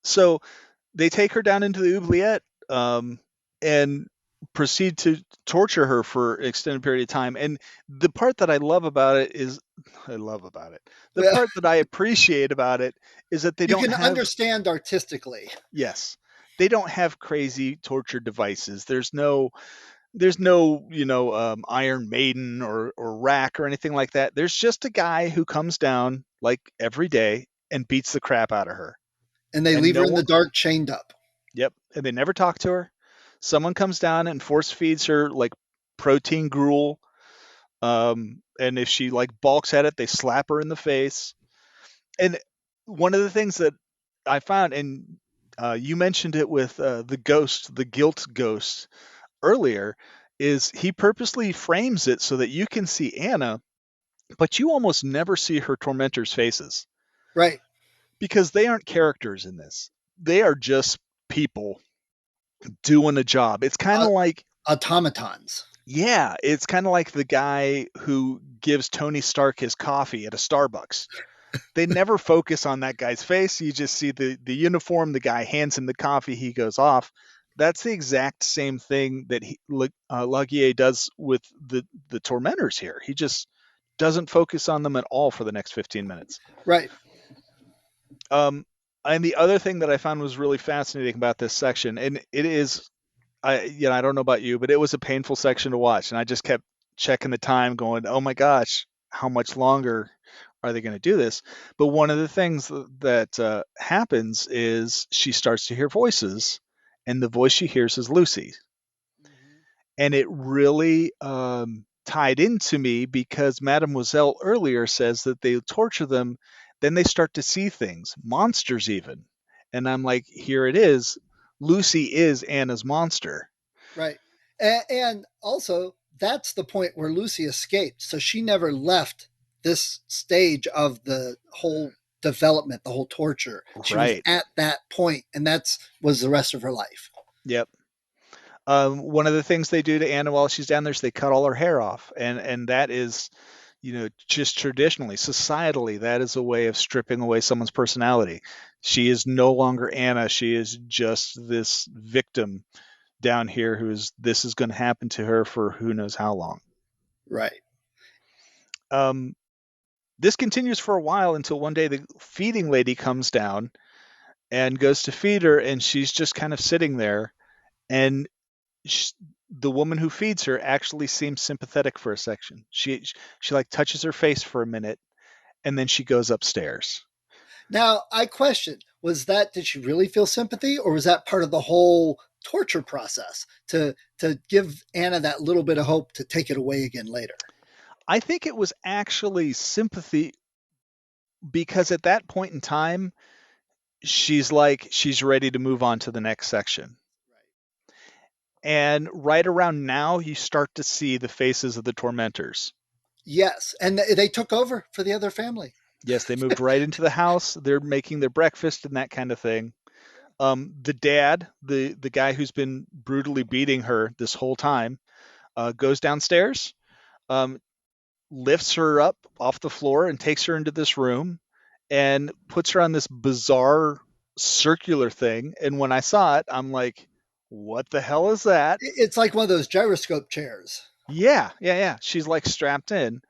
so they take her down into the oubliette, and proceed to torture her for an extended period of time. And the part that I love about it. The Yeah. part that I appreciate about it is that they You don't can have, understand artistically. yes, they don't have crazy torture devices. There's no There's no, Iron Maiden or Rack or anything like that. There's just a guy who comes down like every day and beats the crap out of her. And they And leave her no in the one, dark, chained up. yep. And they never talk to her. Someone comes down and force feeds her like protein gruel. And if she like balks at it, they slap her in the face. And one of the things that I found, and you mentioned it with the ghost, the guilt ghost earlier, is he purposely frames it so that you can see Anna, but you almost never see her tormentors' faces Right. because they aren't characters in this. They are just people doing a job. It's kind of like, Automatons. yeah, it's kind of like the guy who gives Tony Stark his coffee at a Starbucks. They never focus on that guy's face. You just see the uniform. The guy hands him the coffee. He goes off. That's the exact same thing that Laguier does with the tormentors here. He just doesn't focus on them at all for the next 15 minutes. Right. And the other thing that I found was really fascinating about this section, and it is, I don't know about you, but it was a painful section to watch, and I just kept checking the time, going, "Oh my gosh, how much longer are they going to do this?" But one of the things that happens is she starts to hear voices, and the voice she hears is Lucy, and it really tied into me because Mademoiselle earlier says that they torture them, then they start to see things, monsters even, and I'm like, here it is. Lucy is Anna's monster. Right. And also, that's the point where Lucy escaped. So she never left this stage of the whole development, the whole torture. She was Right. at that point, and that's was the rest of her life. Yep. One of the things they do to Anna while she's down there is they cut all her hair off, and that is, just traditionally, societally, that is a way of stripping away someone's personality. She is no longer Anna. She is just this victim down here this is going to happen to her for who knows how long. Right. Um, this continues for a while until one day the feeding lady comes down and goes to feed her, and she's just kind of sitting there, and the woman who feeds her actually seems sympathetic for a section. She like touches her face for a minute, and then she goes upstairs. Now, I question, did she really feel sympathy, or was that part of the whole torture process to give Anna that little bit of hope to take it away again later? I think it was actually sympathy because at that point in time, she's ready to move on to the next section. And right around now, you start to see the faces of the tormentors. Yes, and they took over for the other family. Yes, they moved right into the house. They're making their breakfast and that kind of thing. The dad, the guy who's been brutally beating her this whole time, goes downstairs, um, lifts her up off the floor and takes her into this room and puts her on this bizarre circular thing. And when I saw it, I'm like, what the hell is that? It's like one of those gyroscope chairs. Yeah. She's like strapped in.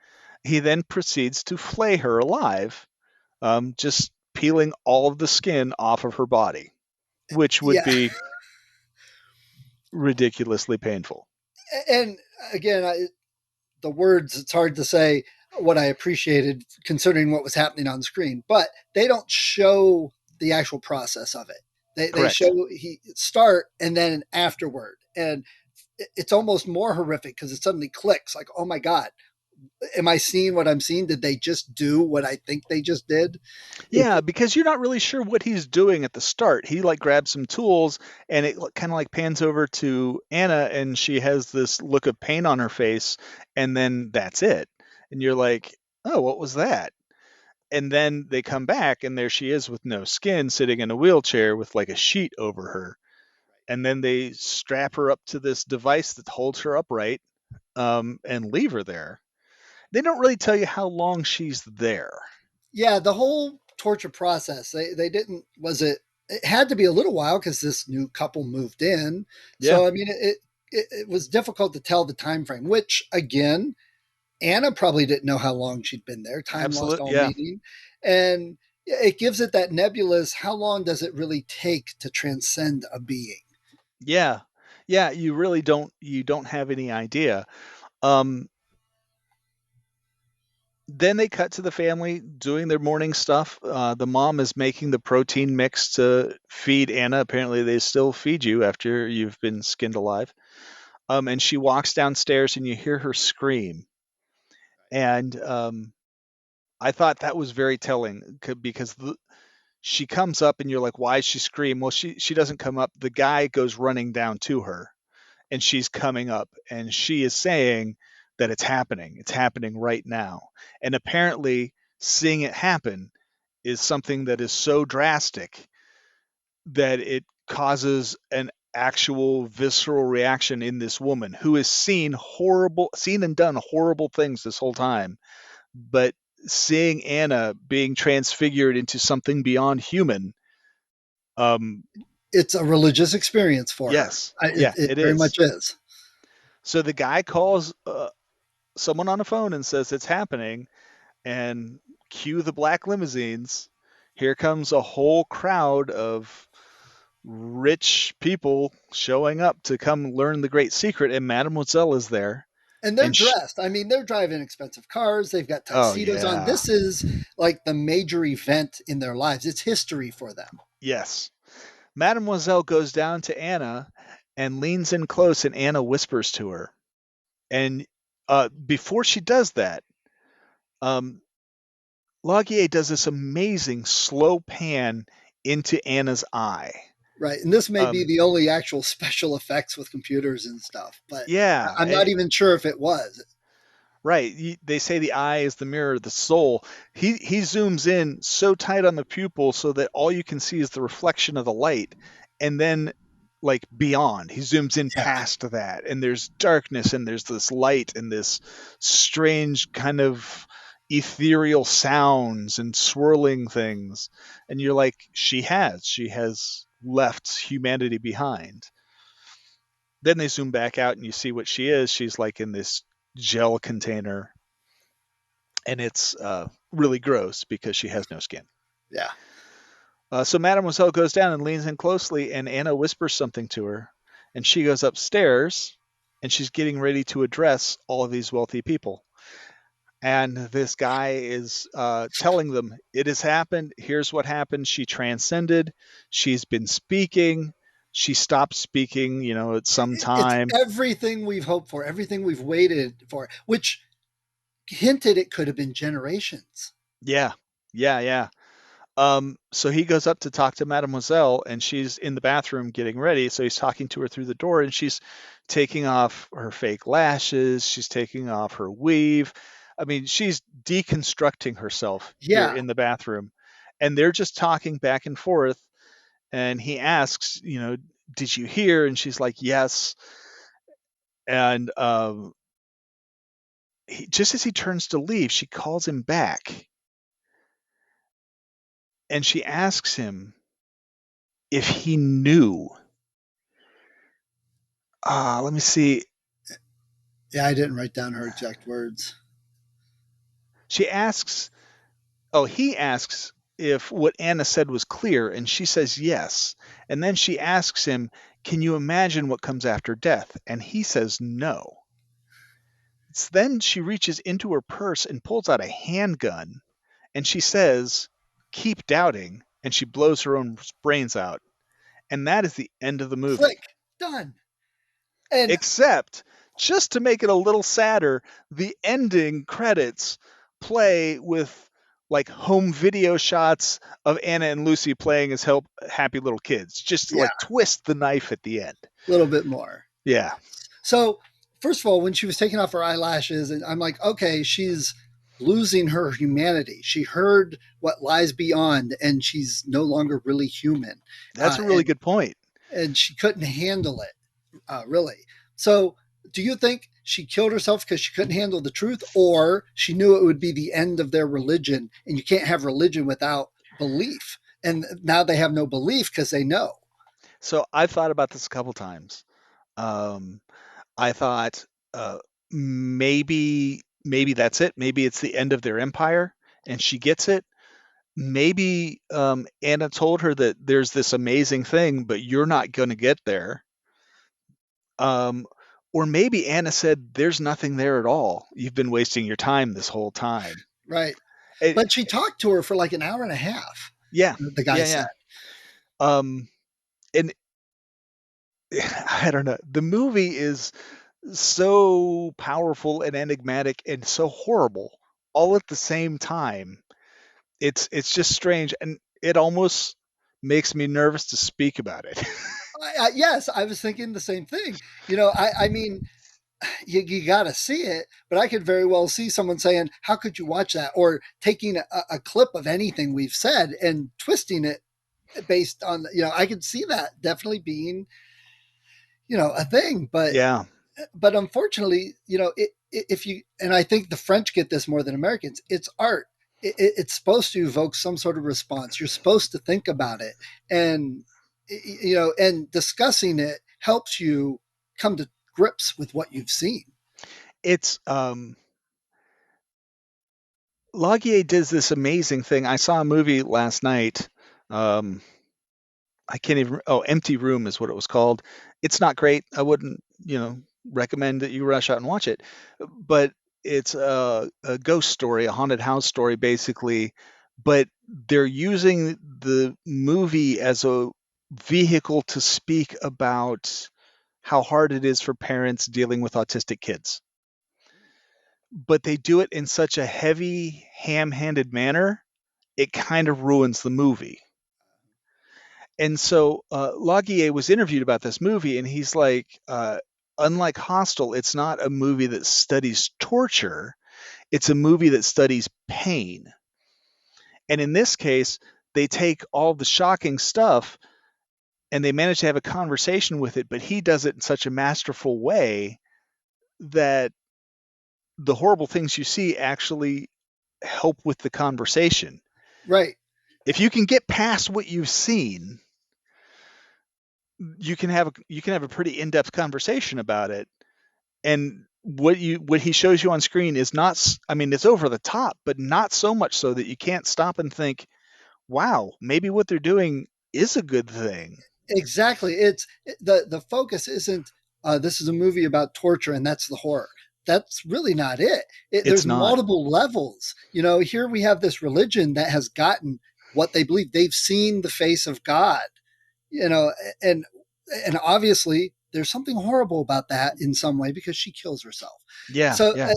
He then proceeds to flay her alive, just peeling all of the skin off of her body, which would Yeah. be ridiculously painful. And again, the words, it's hard to say what I appreciated considering what was happening on screen, but they don't show the actual process of it. They Correct. show he start and then afterward. And it's almost more horrific because it suddenly clicks like, oh my God, am I seeing what I'm seeing? Did they just do what I think they just did? Yeah, because you're not really sure what he's doing at the start. He like grabs some tools and it kind of like pans over to Anna and she has this look of pain on her face and then that's it. And you're like, "Oh, what was that?" And then they come back and there she is with no skin sitting in a wheelchair with like a sheet over her. And then they strap her up to this device that holds her upright, and leave her there. They don't really tell you how long she's there. Yeah, the whole torture process, they didn't, it had to be a little while because this new couple moved in. Yeah, So, I mean, it was difficult to tell the time frame, which again, Anna probably didn't know how long she'd been there. Time lost absolute. all Yeah, meaning. And it gives it that nebulous, how long does it really take to transcend a being? yeah. Yeah, you really don't have any idea. Um, then they cut to the family doing their morning stuff. The mom is making the protein mix to feed Anna. Apparently, they still feed you after you've been skinned alive. And she walks downstairs, and you hear her scream. And I thought that was very telling because she comes up, and you're like, "Why is she scream?" Well, she doesn't come up. The guy goes running down to her, and she's coming up, and she is saying that it's happening. It's happening right now. And apparently, seeing it happen is something that is so drastic that it causes an actual visceral reaction in this woman who has seen and done horrible things this whole time, but seeing Anna being transfigured into something beyond human. It's a religious experience for her. Yes, It, yeah, it it very is. much is. So the guy calls someone on the phone and says it's happening, and cue the black limousines. Here comes a whole crowd of rich people showing up to come learn the great secret, and Mademoiselle is there. And they're And dressed. I mean, they're driving expensive cars. They've got oh tuxedos on. yeah, This is like the major event in their lives. It's history for them. yes. Mademoiselle goes down to Anna and leans in close, and Anna whispers to her. And before she does that, um, Laguier does this amazing slow pan into Anna's eye. Right. And this may be Um, the only actual special effects with computers and stuff, but yeah, I'm not even sure if it was. right. They say the eye is the mirror of the soul. He zooms in so tight on the pupil so that all you can see is the reflection of the light, and then like beyond, he zooms in Yeah. past that, and there's darkness, and there's this light, and this strange kind of ethereal sounds and swirling things, and you're like, she has left humanity behind. Then they zoom back out, and you see what she is. She's like in this gel container, and it's really gross because she has no skin. Yeah. So Mademoiselle goes down and leans in closely, and Anna whispers something to her, and she goes upstairs, and she's getting ready to address all of these wealthy people. And this guy is telling them, "It has happened. Here's what happened. She transcended. She's been speaking. She stopped speaking, at some It's time." everything we've hoped for, everything we've waited for, which hinted it could have been generations. Yeah, yeah, yeah. So he goes up to talk to Mademoiselle, and she's in the bathroom getting ready. So he's talking to her through the door, and she's taking off her fake lashes. She's taking off her weave. I mean, she's deconstructing herself here Yeah. in the bathroom. And they're just talking back and forth. And he asks, "Did you hear?" And she's like, "Yes." And just as he turns to leave, she calls him back. And she asks him if he knew. Let me see. Yeah, I didn't write down her exact words. She asks, he asks if what Anna said was clear, and she says yes. And then she asks him, "Can you imagine what comes after death?" And he says no. Then she reaches into her purse and pulls out a handgun, and she says, "Keep doubting," and she blows her own brains out. And that is the end of the movie. Click. Done. And Except, just to make it a little sadder, the ending credits play with like home video shots of Anna and Lucy playing as happy little kids, just to yeah, like twist the knife at the end. a little bit more. Yeah. So, first of all, when she was taking off her eyelashes, and I'm like, okay, she's losing her humanity. She heard what lies beyond, and she's no longer really human. That's a really good point. And she couldn't handle it, really. So, do you think she killed herself because she couldn't handle the truth, or she knew it would be the end of their religion, and you can't have religion without belief? And now they have no belief because they know. So I've thought about this a couple times. I thought maybe that's it. Maybe it's the end of their empire, and she gets it. Maybe Anna told her that there's this amazing thing, but you're not going to get there. Um, or maybe Anna said, "There's nothing there at all. You've been wasting your time this whole time." Right. It, But she talked to her for like an hour and a half, yeah, the guy yeah, said. yeah. Um, and I don't know. The movie is so powerful and enigmatic and so horrible all at the same time. It's just strange, and it almost makes me nervous to speak about it. Yes, I was thinking the same thing. I mean, you got to see it, but I could very well see someone saying, "How could you watch that?" Or taking a clip of anything we've said and twisting it based on, I could see that definitely being, a thing. But Yeah, unfortunately, if you, and I think the French get this more than Americans, it's art. It's supposed to evoke some sort of response. You're supposed to think about it, and and discussing it helps you come to grips with what you've seen. it's Laguier does this amazing thing. I saw a movie last night. Um, I can't even. Oh, Empty Room is what it was called. It's not great. I wouldn't, recommend that you rush out and watch it. But it's a ghost story, a haunted house story, basically. But they're using the movie as a vehicle to speak about how hard it is for parents dealing with autistic kids. But they do it in such a heavy, ham-handed manner, it kind of ruins the movie. And so Laguier was interviewed about this movie, and he's like, unlike Hostel, it's not a movie that studies torture, it's a movie that studies pain. And in this case, they take all the shocking stuff and they manage to have a conversation with it, but he does it in such a masterful way that the horrible things you see actually help with the conversation. Right. If you can get past what you've seen, you can have a pretty in-depth conversation about it. And what he shows you on screen is not, I mean, it's over the top, but not so much so that you can't stop and think, wow, maybe what they're doing is a good thing. Exactly. It's the focus isn't this is a movie about torture and that's the horror. That's really not it. It's There's not. multiple levels. Here we have this religion that has gotten what they believe. They've seen the face of God. You know, and obviously there's something horrible about that in some way because she kills herself. Yeah, So yeah.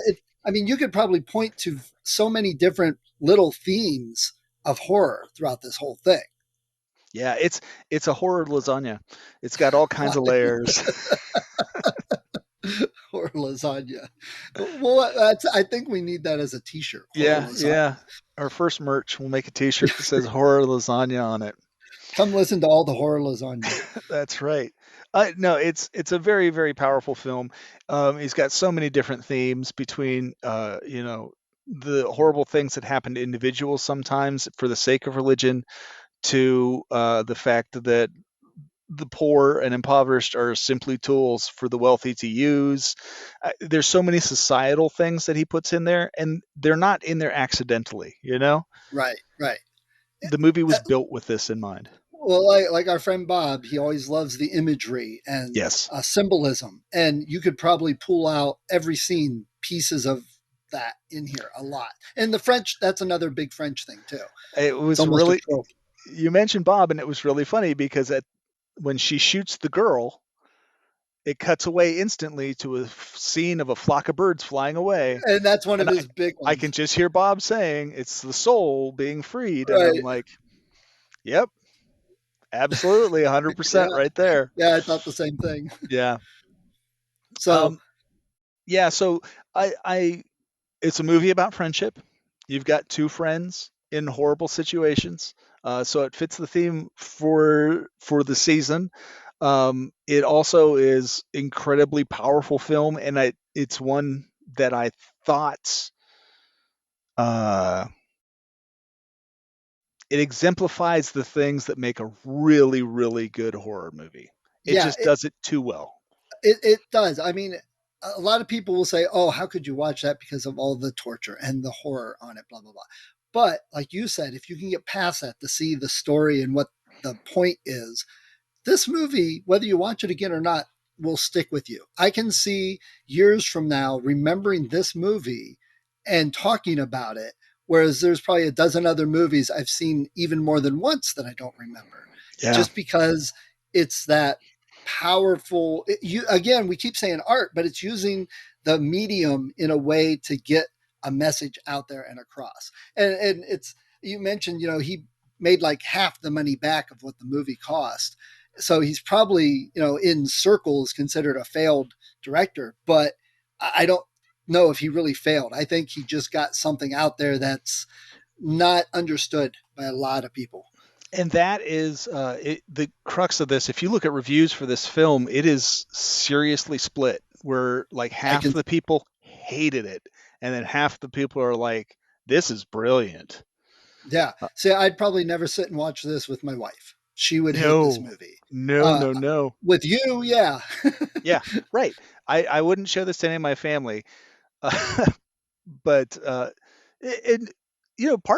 I mean, you could probably point to so many different little themes of horror throughout this whole thing. Yeah, it's a horror lasagna. It's got all kinds of layers. Horror lasagna. Well, I think we need that as a T-shirt. Horror Yeah, lasagna. yeah. Our first merch, we'll make a t-shirt that says horror lasagna on it. Come listen to all the horror lasagna. That's right. No, it's a very, very powerful film. He's got so many different themes between the horrible things that happen to individuals sometimes for the sake of religion, to the fact that the poor and impoverished are simply tools for the wealthy to use. There's so many societal things that he puts in there, and they're not in there accidentally. Right, right. The movie was built with this in mind. Well, like our friend Bob, he always loves the imagery and Yes, symbolism, and you could probably pull out every scene pieces of that in here a lot. And the French, that's another big French thing too. it It's was almost a really. trope. You mentioned Bob, and it was really funny because when she shoots the girl, it cuts away instantly to a scene of a flock of birds flying away, And that's one of and his big I ones. can just hear Bob saying it's the soul being freed, and I'm Right. like, yep, absolutely, Yeah. 100% right there. Yeah, I thought the same thing. Yeah. So, Um, yeah. So I, it's a movie about friendship. You've got two friends in horrible situations, so it fits the theme for the season. It also is incredibly powerful film, and it's one that I thought uh, it exemplifies the things that make a really, really good horror movie. It yeah, just does it too well. it does. I mean, a lot of people will say, "Oh, how could you watch that because of all the torture and the horror on it?" Blah blah blah. But like you said, if you can get past that to see the story and what the point is, this movie, whether you watch it again or not, will stick with you. I can see years from now remembering this movie and talking about it, whereas there's probably a dozen other movies I've seen even more than once that I don't remember, Yeah. just because it's that powerful. Again, we keep saying art, but it's using the medium in a way to get a message out there and across. And it's, you mentioned, he made like half the money back of what the movie cost. So he's probably, in circles considered a failed director, but I don't know if he really failed. I think he just got something out there that's not understood by a lot of people. And that is the crux of this. If you look at reviews for this film, it is seriously split, where like half the people hated it, and then half the people are like, this is brilliant. Yeah. See, I'd probably never sit and watch this with my wife. She would hate this movie. No. With you, yeah. Yeah, right. I wouldn't show this to any of my family. But part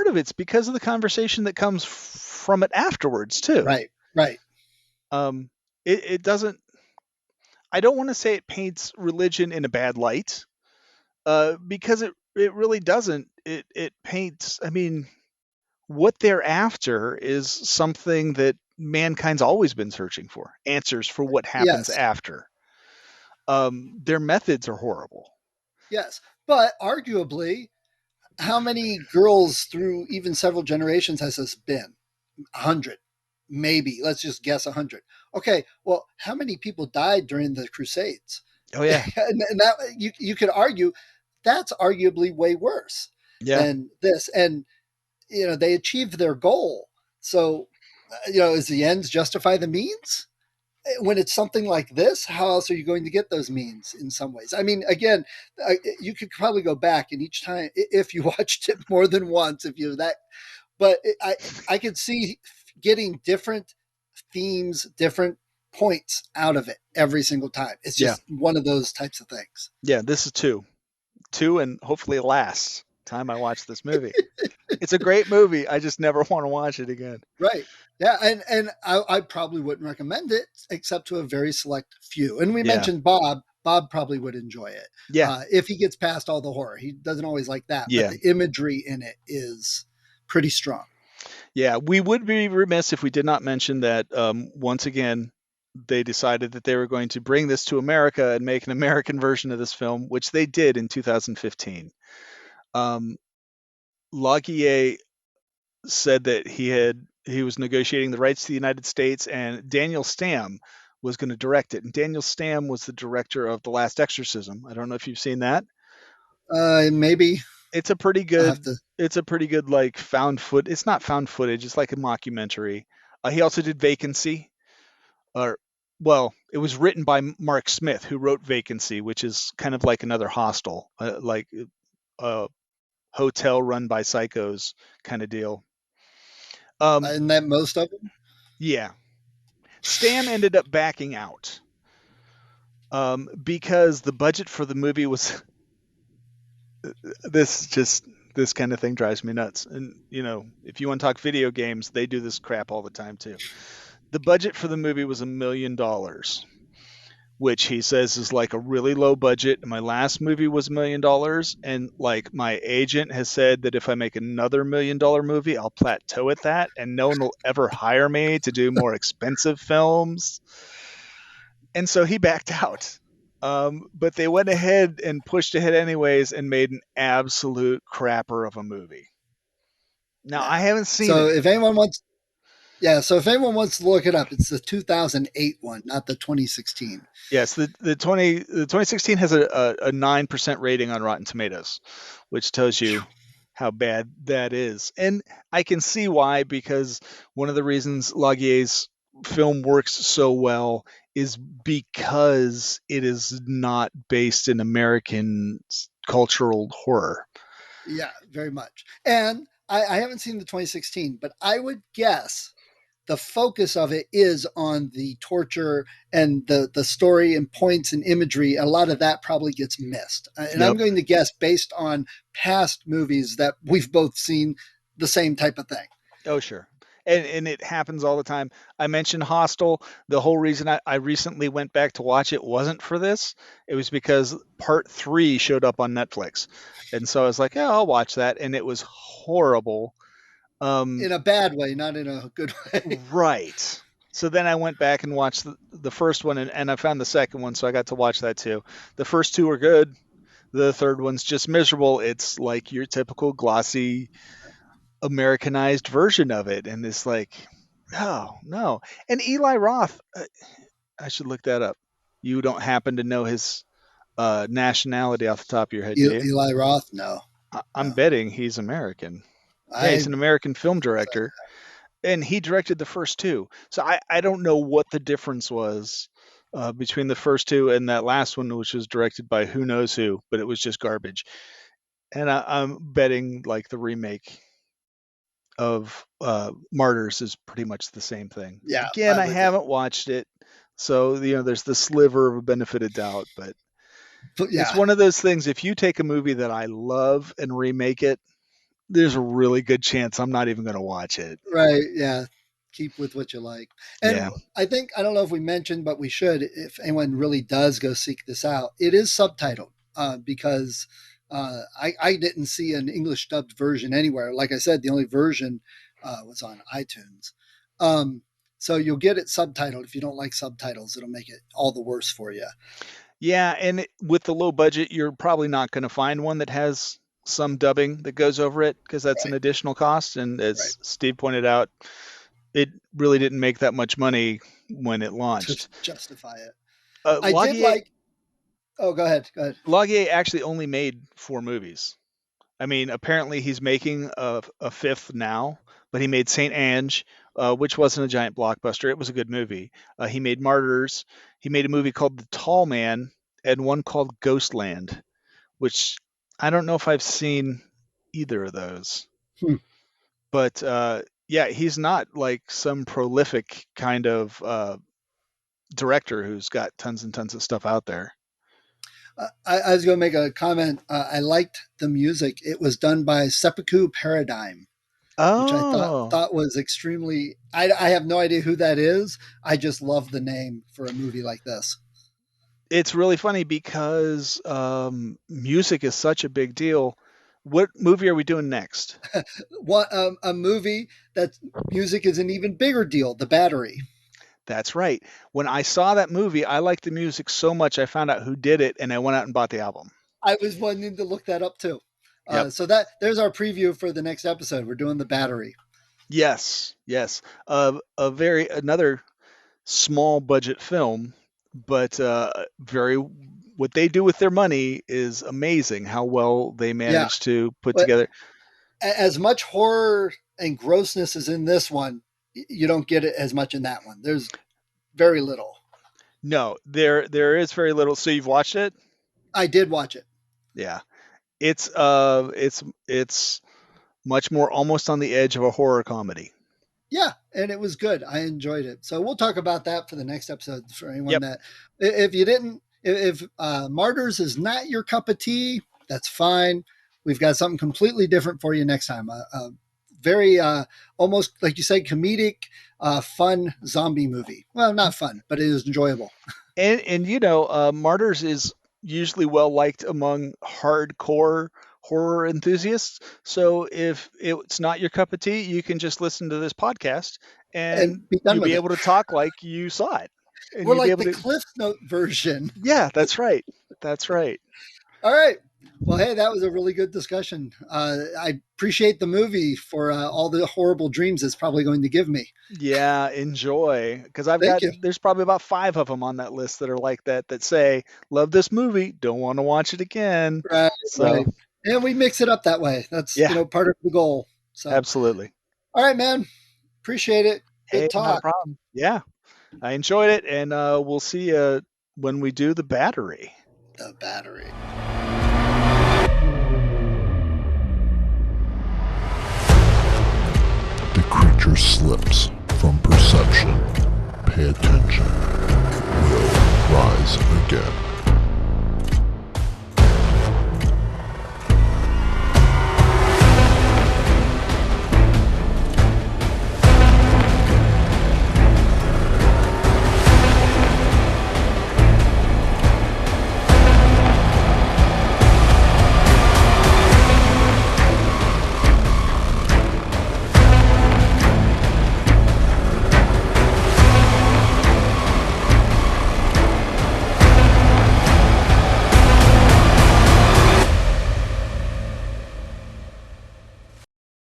of it's because of the conversation that comes from it afterwards too. Right. It doesn't. I don't want to say it paints religion in a bad light, because it really doesn't. It paints. I mean, what they're after is something that mankind's always been searching for: answers for what happens Yes. after. Their methods are horrible. Yes, but arguably, how many girls through even several generations has this been? 100, maybe. Let's just guess 100. Okay, well, how many people died during the Crusades? Oh yeah, and that you could argue that's arguably way worse than this. And they achieved their goal. So, is the ends justify the means? When it's something like this, how else are you going to get those means in some ways? I mean, again, you could probably go back and each time, if you watched it more than once, if you're that, but I could see getting different themes, different points out of it every single time. It's just one of those types of things. Yeah, this is two, and hopefully last time I watch this movie. It's a great movie. I just never want to watch it again. Right. Yeah, and I probably wouldn't recommend it except to a very select few. And we mentioned Bob. Bob probably would enjoy it. Yeah. If he gets past all the horror. He doesn't always like that. Yeah. But the imagery in it is pretty strong. Yeah, we would be remiss if we did not mention that once again, they decided that they were going to bring this to America and make an American version of this film, which they did in 2015. Laguier said that he was negotiating the rights to the United States, and Daniel Stamm was going to direct it. And Daniel Stamm was the director of The Last Exorcism. I don't know if you've seen that. Maybe. It's a pretty good. It's a pretty good like found foot. It's not found footage. It's like a mockumentary. He also did Vacancy. It was written by Mark Smith, who wrote Vacancy, which is kind of like another Hostel, like a hotel run by psychos kind of deal. And that most of them? Yeah. Stamm ended up backing out because the budget for the movie was this kind of thing drives me nuts. And if you want to talk video games, they do this crap all the time too. The budget for the movie was $1 million, which he says is like a really low budget. My last movie was $1 million, and like my agent has said that if I make another $1 million movie, I'll plateau at that, and no one will ever hire me to do more expensive films. And so he backed out. But they went ahead and pushed ahead anyways and made an absolute crapper of a movie. Now, I haven't seen it. So if anyone wants to look it up, it's the 2008 one, not the 2016. Yes, the 2016 has a 9% rating on Rotten Tomatoes, which tells you how bad that is. And I can see why, because one of the reasons Laguier's film works so well is because it is not based in American cultural horror. Yeah, very much. And I haven't seen the 2016, but I would guess the focus of it is on the torture and the story and points and imagery. A lot of that probably gets missed. And I'm going to guess, based on past movies, that we've both seen the same type of thing. Oh, sure. And it happens all the time. I mentioned Hostel. The whole reason I recently went back to watch it wasn't for this. It was because part 3 showed up on Netflix. And so I was like, yeah, I'll watch that. And it was horrible. In a bad way, not in a good way. Right. So then I went back and watched the first one, and I found the second one, so I got to watch that too. The first two are good. The third one's just miserable. It's like your typical glossy Americanized version of it, and it's like, oh no. And Eli Roth, I should look that up. You don't happen to know his nationality off the top of your head, do you? Eli Roth? No, I'm no. betting he's American. Yeah, he's I an American film director, and he directed the first two. So I don't know what the difference was between the first two and that last one, which was directed by who knows who, but it was just garbage. And I'm betting like the remake of Martyrs is pretty much the same thing. yeah, Again, I I would think. haven't watched it, so there's the sliver of a benefit of doubt, but But it's yeah, one of those things. If you take a movie that I love and remake it, there's a really good chance I'm not even going to watch it. right. Yeah, keep with what you like. And Yeah. I think I don't know if we mentioned, but we should. If anyone really does go seek this out, it is subtitled because I didn't see an English dubbed version anywhere. Like I said, the only version was on iTunes. So you'll get it subtitled. If you don't like subtitles, it'll make it all the worse for you. Yeah, and with the low budget, you're probably not going to find one that has some dubbing that goes over it because that's an Right. additional cost. And Right. as Steve pointed out, it really didn't make that much money when it To launched. justify it. I did Laguier, like. Oh, go ahead. Go ahead. Laguier actually only made 4 movies. I mean, apparently he's making a fifth now, but he made Saint Ange, which wasn't a giant blockbuster. It was a good movie. He made Martyrs. He made a movie called The Tall Man and one called Ghostland, which I don't know if I've seen either of those. Hmm. But yeah, he's not like some prolific kind of director who's got tons and tons of stuff out there. I was going to make a comment. I liked the music. It was done by Seppuku Paradigm, which I Oh, thought was extremely. I have no idea who that is. I just love the name for a movie like this. it's really funny because music is such a big deal. What movie are we doing next? What a movie that music is an even bigger deal. The Battery. That's right. When I saw that movie, I liked the music so much I found out who did it and I went out and bought the album. I was wanting to look that up too. Yep. So there's our preview for the next episode. We're doing The Battery. Yes, yes. Another small budget film, but very what they do with their money is amazing. How well they Yeah, manage to put but together. as much horror and grossness as in this one, you don't get it as much in that one. There's very little. No, there is very little. So you've watched it? I did watch it. Yeah. It's much more almost on the edge of a horror comedy. Yeah, and it was good. I enjoyed it. So we'll talk about that for the next episode for anyone Yep. that if you didn't if Martyrs is not your cup of tea, that's fine. We've got something completely different for you next time. A very almost like you said comedic fun zombie movie. Well, not fun, but it is enjoyable. And Martyrs is usually well liked among hardcore horror enthusiasts. So if it's not your cup of tea, you can just listen to this podcast and And be done you'll with be it. able to talk like you saw it. And We're you'll be like able the to Cliff Note version. Yeah, that's right. That's right. All right. Well, hey, that was a really good discussion. I appreciate the movie for all the horrible dreams it's probably going to give me. Yeah, enjoy. Because Thank you. there's probably about 5 of them on that list that are like that say, love this movie, don't want to watch it again. Right, So, right. And we mix it up that way. That's yeah, part of the goal. So, absolutely. all right, man. Appreciate it. Hey, Good not a talk. problem. Yeah, I enjoyed it. And we'll see you when we do The Battery. The Battery. The creature slips from perception. Pay attention. It will rise again.